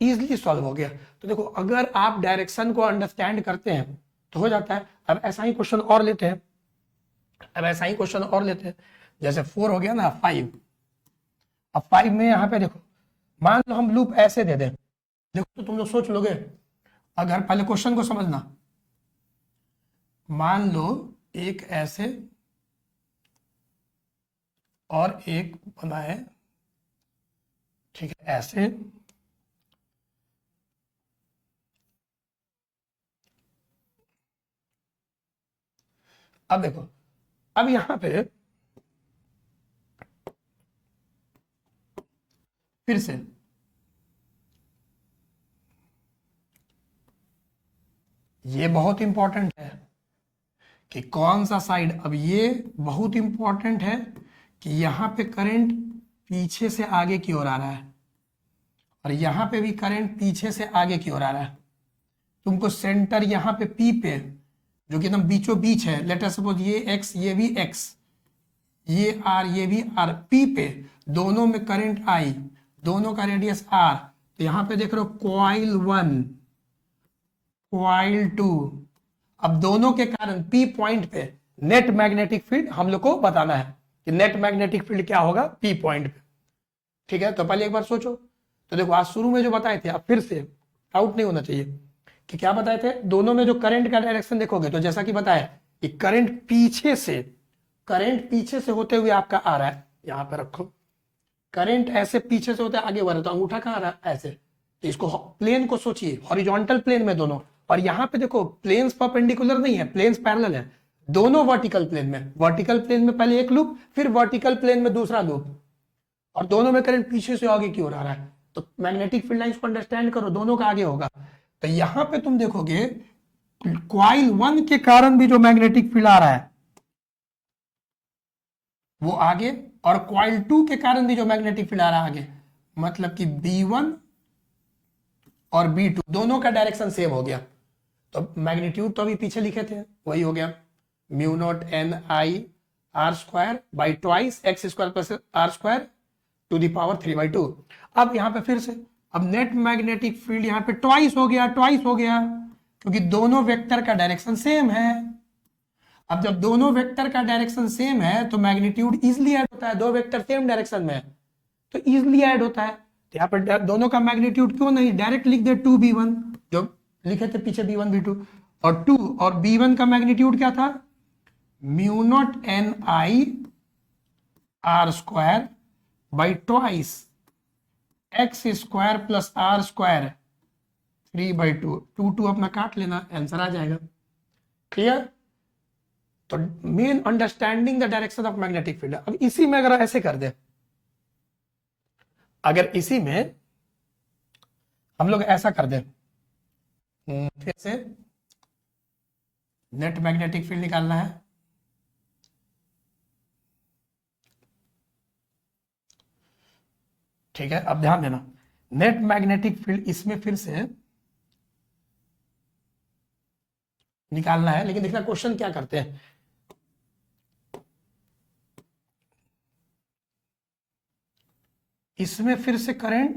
A: इजीली सॉल्व हो गया। तो देखो अगर आप डायरेक्शन को अंडरस्टैंड करते हैं तो हो जाता है। अब ऐसा ही क्वेश्चन और लेते हैं, जैसे 4 हो गया ना, 5। अब 5 में यहाँ पे देखो, मान लो हम लूप ऐसे दे दें, देखो तो तुम लोग सोच लोगे, अगर पहले क्वेश्चन को समझना, मान लो एक ऐसे और एक बना है, ठीक है, ऐसे, अब देखो, अब यहां पे फिर से ये बहुत इंपॉर्टेंट है कि कौन सा साइड, अब ये बहुत इंपॉर्टेंट है कि यहां पे करंट पीछे से आगे की ओर आ रहा है और यहां पे भी करंट पीछे से आगे की ओर आ रहा है। तुमको सेंटर यहां पे P पे, जो कि एकदम बीचों बीच है, लेट अस सपोज ये X, ये भी X, ये R, ये भी R, P पे दोनों में करंट I, दोनों का रेडियस R। तो यहां पे देख रहे हो कॉइल 1, कॉइल 2। अब दोनों के कारण P पॉइंट पे नेट मैग्नेटिक फील्ड हम लोग को बताना है कि नेट मैग्नेटिक फील्ड क्या होगा P पॉइंट पे। ठीक है, तो पहले एक बार सोचो। तो देखो आज शुरू में जो बताए थे, अब फिर से आउट नहीं होना चाहिए कि क्या बताए थे, दोनों में जो करंट का डायरेक्शन देखोगे तो जैसा कि बताया कि करंट पीछे से होते हुए आपका आ रहा है, यहां पे रखो, करंट ऐसे पीछे से होते आगे बढ़ रहा है, तो अंगूठा कहां आ रहा है, ऐसे। तो इसको प्लेन को सोचिए, हॉरिजॉन्टल प्लेन में दोनों, और यहां पे देखो प्लेन्स परपेंडिकुलर नहीं है, प्लेन्स पैरेलल है, दोनों वर्टिकल प्लेन में, वर्टिकल प्लेन में पहले एक लूप, फिर वर्टिकल प्लेन में दूसरा लूप, और दोनों में करंट पीछे से आगे की ओर आ रहा है। तो मैग्नेटिक फील्ड लाइंस को अंडरस्टैंड करो, दोनों का आगे होगा। तो यहां पे तुम देखोगे कॉइल 1 के कारण भी जो मैग्नेटिक फील्ड आ रहा है वो आगे, और कॉइल 2 के कारण भी जो मैग्नेटिक फील्ड आ रहा है आगे, मतलब कि B1 और B2 दोनों का डायरेक्शन सेम हो गया। तो मैग्नीट्यूड तो अभी पीछे लिखे थे, वही हो गया mu naught N I R square by twice x square plus R square to the power 3/2। अब यहाँ पे फिर से अब नेट मैग्नेटिक फील्ड यहाँ पे ट्वाइस हो गया, क्योंकि दोनों वेक्टर का डायरेक्शन सेम है। अब जब दोनों वेक्टर का डायरेक्शन सेम है तो मैग्नीट्यूड इजिली ऐड होता है, दो वेक्टर सेम डायरेक्शन में है तो इजिली ऐड होता है। तो यहाँ पर दोनों का मैग्नीट्यूड क्यों नहीं डायरेक्ट लिख दे 2b1, जो लिखे थे पीछे b1 b2, और 2 और b1 का मैग्नीट्यूड क्या था mu naught N I R square by twice x square plus R square 3/2, 2 अपना काट लेना, आंसर आ जाएगा। क्लियर? तो main understanding the direction of magnetic field. अब इसी में अगर ऐसे कर दे, अगर इसी में हम लोग ऐसा कर दे, फिर से नेट मैग्नेटिक फील्ड निकालना है, ठीक है। अब ध्यान देना, नेट मैग्नेटिक फील्ड इसमें फिर से निकालना है, लेकिन देखना क्वेश्चन क्या करते हैं। इसमें फिर से करंट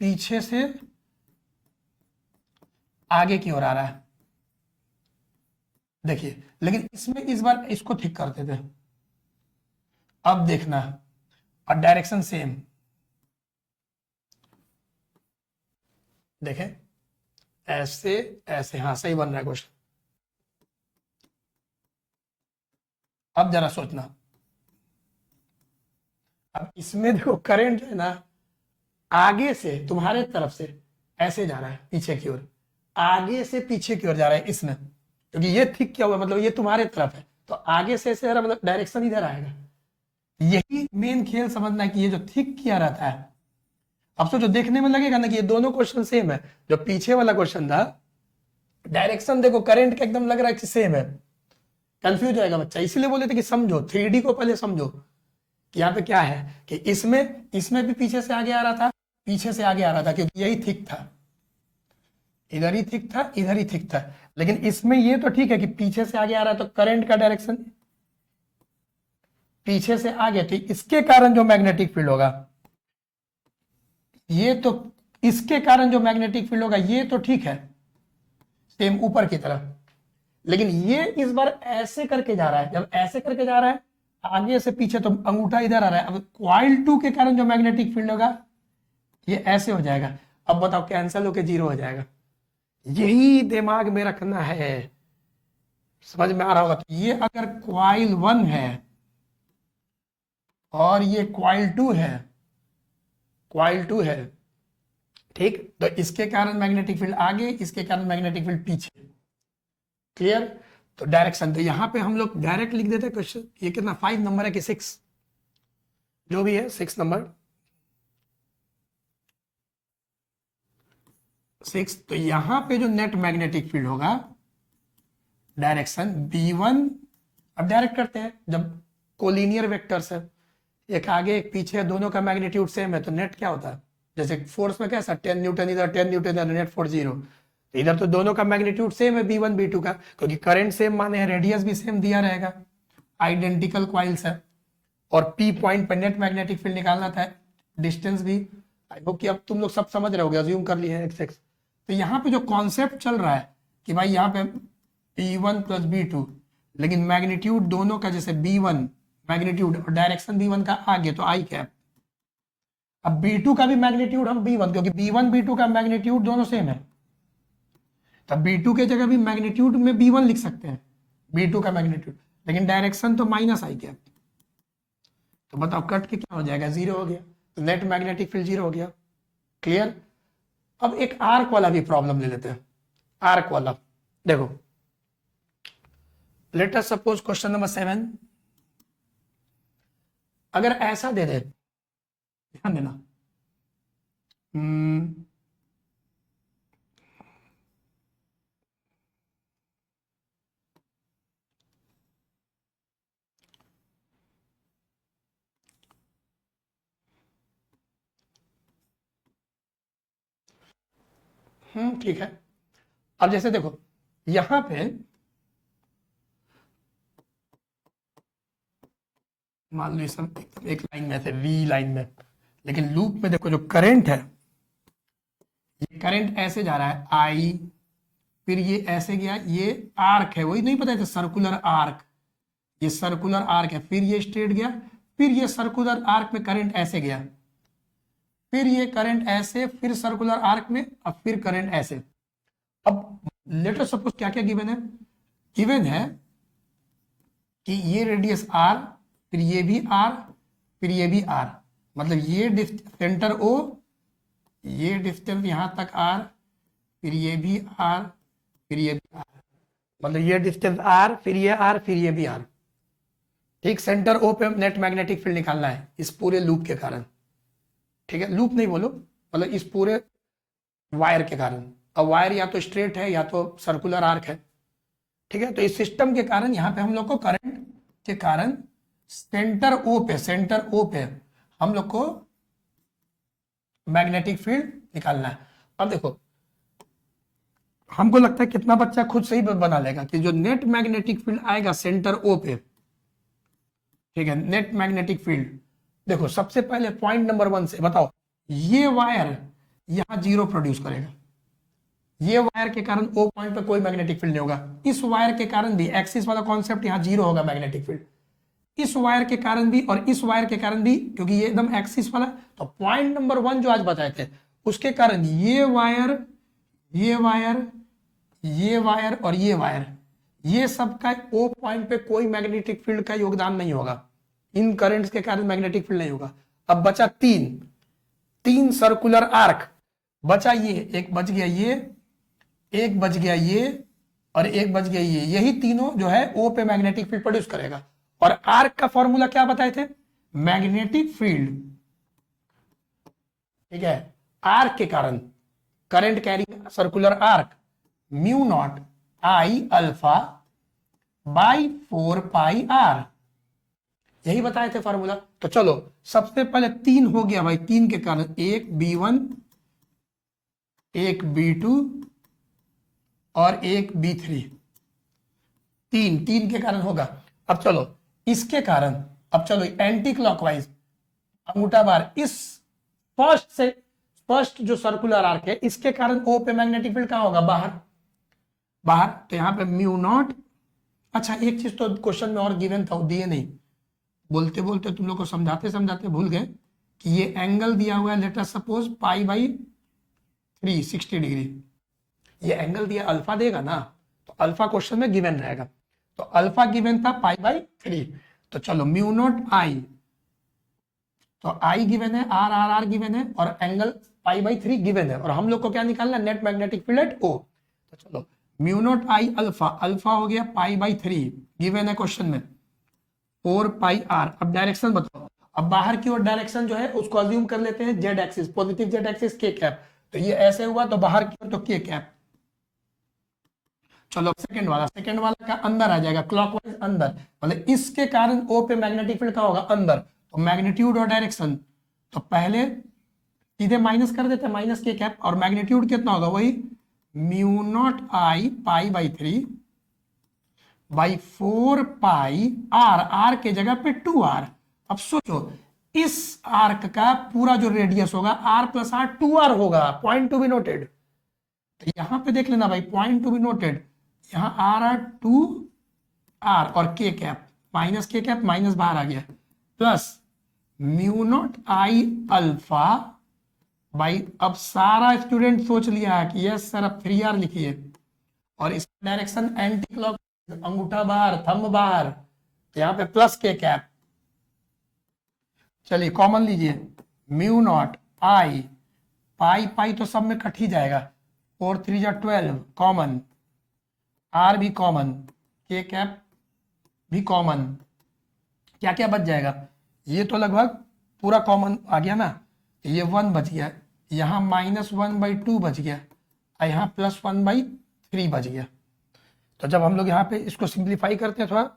A: पीछे से आगे की ओर आ रहा है, देखिए, लेकिन इसमें इस बार इसको ठीक करते थे। अब देखना, और डायरेक्शन सेम, देखें ऐसे ऐसे, हाँ सही बन रहा है क्वेश्चन। अब जरा सोचना, अब इसमें देखो करंट जो है ना आगे से तुम्हारे तरफ से ऐसे जा रहा है पीछे की ओर, आगे से पीछे की ओर जा रहा है इसमें, क्योंकि ये ठीक क्या हुआ, मतलब ये तुम्हारे तरफ है तो आगे से ऐसे मतलब डायरेक्शन इधर आएगा। यही मेन खेल समझना है कि ये जो थिक किया रहता है, अब सोचो देखने में लगेगा ना कि ये दोनों क्वेश्चन सेम है। जो पीछे वाला क्वेश्चन था डायरेक्शन देखो करंट का एकदम लग रहा है कि सेम है, कंफ्यूज जाएगा बच्चा, इसलिए बोले थे कि समझो 3D को पहले समझो कि यहाँ पे क्या है कि इसमें भी पीछे से आगे आ रहा था, पीछे से आगे आ रहा था, क्योंकि यही थिक था, इधर ही थिक था, इधर ही थिक था। लेकिन इसमें ये तो ठीक है कि पीछे से आगे आ रहा है तो करंट का डायरेक्शन पीछे से आगे, तो इसके कारण जो मैग्नेटिक फील्ड होगा ये तो, इसके कारण जो मैग्नेटिक फील्ड होगा ये तो ठीक है सेम ऊपर की तरफ, लेकिन ये इस बार ऐसे करके जा रहा है। जब ऐसे करके जा रहा है आगे से पीछे तो अंगूठा इधर आ रहा है। अब कॉइल 2 के कारण जो मैग्नेटिक फील्ड होगा ये ऐसे हो जाएगा। अब बताओ कैंसिल होके 0 हो जाएगा। यही दिमाग में रखना है, समझ में आ रहा होगा। तो ये अगर कॉइल 1 है और ये कॉइल 2 है, कॉइल 2 है, ठीक, तो इसके कारण मैग्नेटिक फील्ड आगे, इसके कारण मैग्नेटिक फील्ड पीछे। क्लियर? तो डायरेक्शन, तो यहां पे हम लोग डायरेक्ट लिख देते हैं क्वेश्चन। ये कितना 5 नंबर है कि 6, जो भी है 6 नंबर, 6। तो यहां पे जो नेट मैग्नेटिक फील्ड होगा डायरेक्शन B1, अब डायरेक्ट करते हैं, जब कोलिनियर वेक्टर्स है, एक आगे एक पीछे, दोनों का मैग्नीट्यूड सेम है तो नेट क्या होता है, जैसे फोर्स में कैसा 10 न्यूटन इधर 10 न्यूटन इधर, नेट फोर्स 0। इधर तो दोनों का मैग्नीट्यूड सेम है B1 B2 का, क्योंकि करंट सेम माने हैं, रेडियस भी सेम दिया रहेगा, आइडेंटिकल कॉइल्स है। और P पॉइंट पर नेट मैग्नेटिक फील्ड निकालना था, डिस्टेंस भी। आई होप कि अब तुम लोग सब समझ रहे होगे, अज्यूम कर लिए हैं x। तो यहाँ पे जो कॉन्सेप्ट चल रहा है कि भाई यहाँ पे B1 प्लस B2, लेकिन मैग्नीट्यूड दोनों का जैसे B1 मैग्नीट्यूड और डायरेक्शन B1 का आगे तो आई कैप। अब B2 का भी मैग्नीट्यूड हम B1, क्योंकि B1 B2 का मैग्नीट्यूड दोनों सेम है, तब B2 के जगह भी मैग्नीट्यूड में B1 लिख सकते हैं, B2 का मैग्नीट्यूड, लेकिन डायरेक्शन तो माइनस आई कैप। तो बताओ कट के क्या हो जाएगा, 0 हो गया, तो नेट मैग्नेटिक फील्ड 0 हो गया। क्लियर? अब एक आर्क वाला भी प्रॉब्लम ले लेते हैं। आर्क वाला देखो, late us suppose question number 7, अगर ऐसा दे दे, ध्यान देना, हम्म, ठीक है। अब जैसे देखो यहां पे मान लो ये सब एकदम एक लाइन में थे, वी लाइन में, लेकिन लूप में देखो जो करंट है, ये करंट ऐसे जा रहा है आई, फिर ये ऐसे गया, ये आर्क है, वही नहीं पता था सर्कुलर आर्क, ये सर्कुलर आर्क है, फिर ये स्ट्रेट गया, फिर ये सर्कुलर आर्क में करंट ऐसे गया, फिर ये करंट ऐसे, फिर सर्कुलर आर्क में, अब फिर करंट ऐसे। अब लेटर सपोज क्या क्या गिवन है, गिवन है कि ये रेडियस आर, फिर ये भी आर, फिर ये भी आर, मतलब ये सेंटर ओ, ये डिस्टेंस यहां तक आर, फिर ये भी आर, फिर ये भी आर, मतलब ये डिस्टेंस आर, फिर ये आर, फिर ये भी आर। ठीक, सेंटर ओ पे नेट मैग्नेटिक फील्ड निकालना है इस पूरे लूप के कारण। ठीक है, लूप नहीं बोलो, मतलब इस पूरे वायर के कारण। अब वायर या तो स्ट्रेट है या तो सर्कुलर आर्क है। ठीक है, तो इस सिस्टम के कारण यहाँ पे हम लोग को करंट के कारण सेंटर ओ पे हम लोग को मैग्नेटिक फील्ड निकालना है। अब देखो हमको लगता है कितना बच्चा खुद से ही बना लेगा कि जो नेट मैग्नेटिक फील्ड आएगा सेंटर ओ पे, ठीक है, नेट मैग्नेटिक फील्ड, देखो सबसे पहले पॉइंट नंबर 1 से बताओ, ये वायर यहां 0 प्रोड्यूस करेगा, ये वायर के कारण ओ पॉइंट पे कोई मैग्नेटिक फील्ड नहीं होगा, इस वायर के कारण भी एक्सिस वाला कॉन्सेप्ट यहां 0 होगा मैग्नेटिक फील्ड, इस वायर के कारण भी और इस वायर के कारण भी, क्योंकि ये एकदम एक्सिस वाला। तो पॉइंट नंबर 1 जो आज बताए थे उसके कारण ये वायर, ये वायर, ये वायर और ये वायर, ये सब का ओ पॉइंट पे कोई मैग्नेटिक फील्ड का योगदान नहीं होगा, इन करंट्स के कारण मैग्नेटिक फील्ड नहीं होगा। अब बचा तीन सर्कुलर आर्क, बचा ये, एक बच गया ये, एक बच गया ये, और एक बच गया ये, यही तीनों जो है ओ पे मैग्नेटिक फील्ड प्रोड्यूस करेगा। और आर्क का फॉर्मूला क्या बताए थे, मैग्नेटिक फील्ड, ठीक है, आर्क के कारण current carrying circular arc, mu naught I alpha by 4 pi R, यही बताए थे फॉर्मूला। तो चलो सबसे पहले 3 हो गया भाई, 3 के कारण एक B1, एक B2 और एक B3, तीन के कारण होगा। अब चलो इसके कारण, अब चलो एंटी क्लॉकवाइज अंगूठा बार इस फर्स्ट जो सर्कुलर आर्क है इसके कारण ओ पे मैग्नेटिक फील्ड कहां होगा, बाहर। तो यहां पे म्यू नॉट, अच्छा एक चीज तो क्वेश्चन में और गिवन था, दिए नहीं, बोलते बोलते तुम लोग को समझाते समझाते भूल गए कि ये एंगल दिया हुआ है, late us suppose pi by 360 degree, ये एंगल दिया, अल्फा देगा ना, तो अल्फा क्वेश्चन में गिवन रहेगा, तो अल्फा गिवन था पाई बाई 3। तो चलो म्यू नॉट आई, तो आई गिवन है, आर आर आर गिवन है, और एंगल पाई बाई 3 गिवन है, और हम लोग को क्या निकालना है, नेट मैग्नेटिक फील्ड एट ओ। तो चलो mu naught I alpha, alpha हो गया पाई बाई 3 गिवन है क्वेश्चन में, 4 पाई आर। अब डायरेक्शन बताओ, अब बाहर की ओर डायरेक्शन जो है उसको अज्यूम कर लेते हैं Z axis, positive Z axis के कैप, तो ये ऐसे हुआ तो बाहर की ओर तो के कैप। चलो सेकंड वाला का अंदर आ जाएगा, क्लॉकवाइज अंदर, मतलब इसके कारण ओ पे मैग्नेटिक फील्ड का होगा अंदर, तो मैग्नीट्यूड और डायरेक्शन, तो पहले सीधे माइनस कर देते हैं, माइनस के कैप, और मैग्नीट्यूड कितना होगा, वही mu naught I pi by 3 by 4 pi are, R के जगह पे 2r। अब सोचो इस आर्क का पूरा जो रेडियस होगा r प्लस आर 2r होगा, पॉइंट टू बी नोटेड। तो यहां पे देख लेना भाई, पॉइंट टू बी नोटेड, यहां आर आर 2r और के कैप, माइनस के कैप माइनस बाहर आ गया, plus mu naught I alpha by, अब सारा स्टूडेंट सोच लिया है कि यस सर अब 3r लिखिए, और इसका डायरेक्शन एंटी क्लॉक, अंगूठा बाहर, थंब बाहर, तो यहां पे प्लस के कैप। चलिए कॉमन लीजिए, म्यू नॉट आई, पाई पाई तो सब में कट ही जाएगा, 4 3 जा 12 कॉमन, आर भी कॉमन, के कैप भी कॉमन, क्या क्या बच जाएगा, ये तो लगभग पूरा कॉमन आ गया ना, ये 1 बच गया, यहाँ -1/2 बच गया और यहाँ +1/3 बच गया। तो जब हम लोग यहाँ पे इसको सिंप्लीफाई करते हैं थोड़ा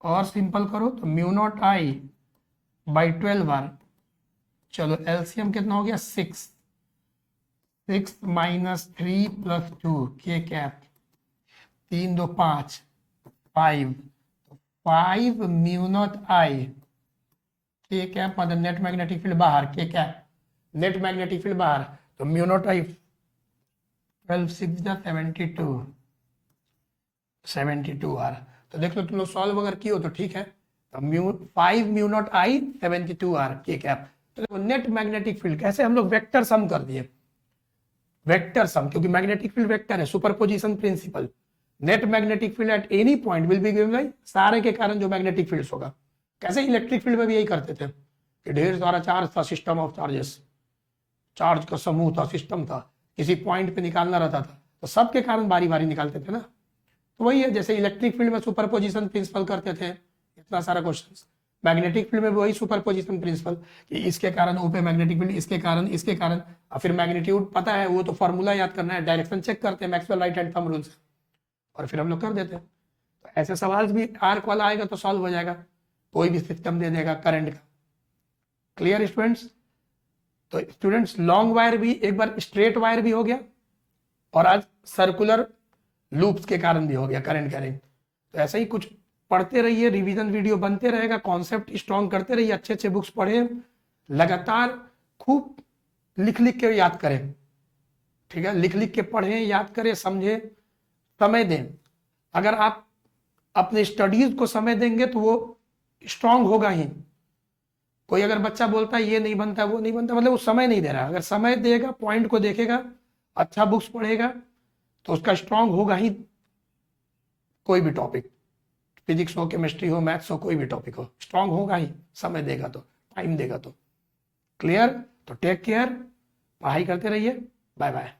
A: और सिंपल करो तो μ0I/12R, चलो एलसीएम कितना हो गया 6 -3 + 2 के कैप 3 2 5 5 μ0I के कैप मतलब नेट मैग्नेटिक फील्ड बाहर, के कैप नेट मैग्नेटिक फील्ड बाहर, तो μ0I 12 6 72R। तो देख लो तुम लोग सॉल्व अगर किए हो तो ठीक है। तो 5 μ0I 72R के कैप। तो देखो नेट मैग्नेटिक फील्ड कैसे हम लोग वेक्टर सम कर दिए, वेक्टर सम, क्योंकि मैग्नेटिक फील्ड वेक्टर है, superposition principle. Net magnetic field at any point will be given by सारे के कारण जो मैग्नेटिक फील्ड्स होगा। कैसे इलेक्ट्रिक फील्ड में भी यही करते थे कि ढेर सारा चार्ज था, सिस्टम ऑफ चार्जेस, चार्ज का समूह था, सिस्टम था, किसी पॉइंट पे निकालना रहता था, तो सबके कारण बारी बारी निकालते थे ना। तो वही है जैसे इलेक्ट्रिक फील्ड में सुपरपोजिशन प्रिंसिपल करते थे, इतना सारा क्वेश्चन। मैग्नेटिक फील्ड में भी वही सुपरपोजिशन प्रिंसिपल कि इसके कारण ओ पे मैग्नेटिक फील्ड, इसके कारण, और फिर मैग्नीट्यूड पता है वो तो फॉर्मूला याद करना है, डायरेक्शन चेक करते हैं Maxwell right hand thumb rule से, और फिर हम लोग कर देते हैं। तो ऐसे सवाल भी आर्क वाला आएगा तो सॉल्व हो जाएगा, कोई भी सिस्टम दे देगा करंट का। Clear students? तो स्टूडेंट्स लॉन्ग वायर भी एक बार स्ट्रेट वायर भी हो गया और आज सर्कुलर लूप्स के कारण भी हो गया करंट कैरिंग। तो ऐसे ही कुछ पढ़ते रहिए, रिवीजन वीडियो बनते रहेगा, कॉन्सेप्ट स्ट्रॉन्ग करते रहिए, अच्छे अच्छे बुक्स पढ़े, लगातार खूब लिख लिख के याद करें, ठीक है, लिख लिख के पढ़ें, याद करें, समझें, समय दें। अगर आप अपने स्टडीज को समय देंगे तो वो स्ट्रांग होगा ही। कोई अगर बच्चा बोलता है ये नहीं बनता वो नहीं बनता, मतलब वो समय नहीं दे रहा। अगर समय देगा, पॉइंट को देखेगा, अच्छा बुक्स पढ़ेगा तो उसका स्ट्रांग होगा ही। कोई भी टॉपिक, फिजिक्स हो, केमिस्ट्री हो, मैथ्स हो, कोई भी टॉपिक हो, स्ट्रांग होगा ही, समय देगा तो, टाइम देगा तो। क्लियर? तो टेक केयर, पढ़ाई करते रहिए, बाय बाय।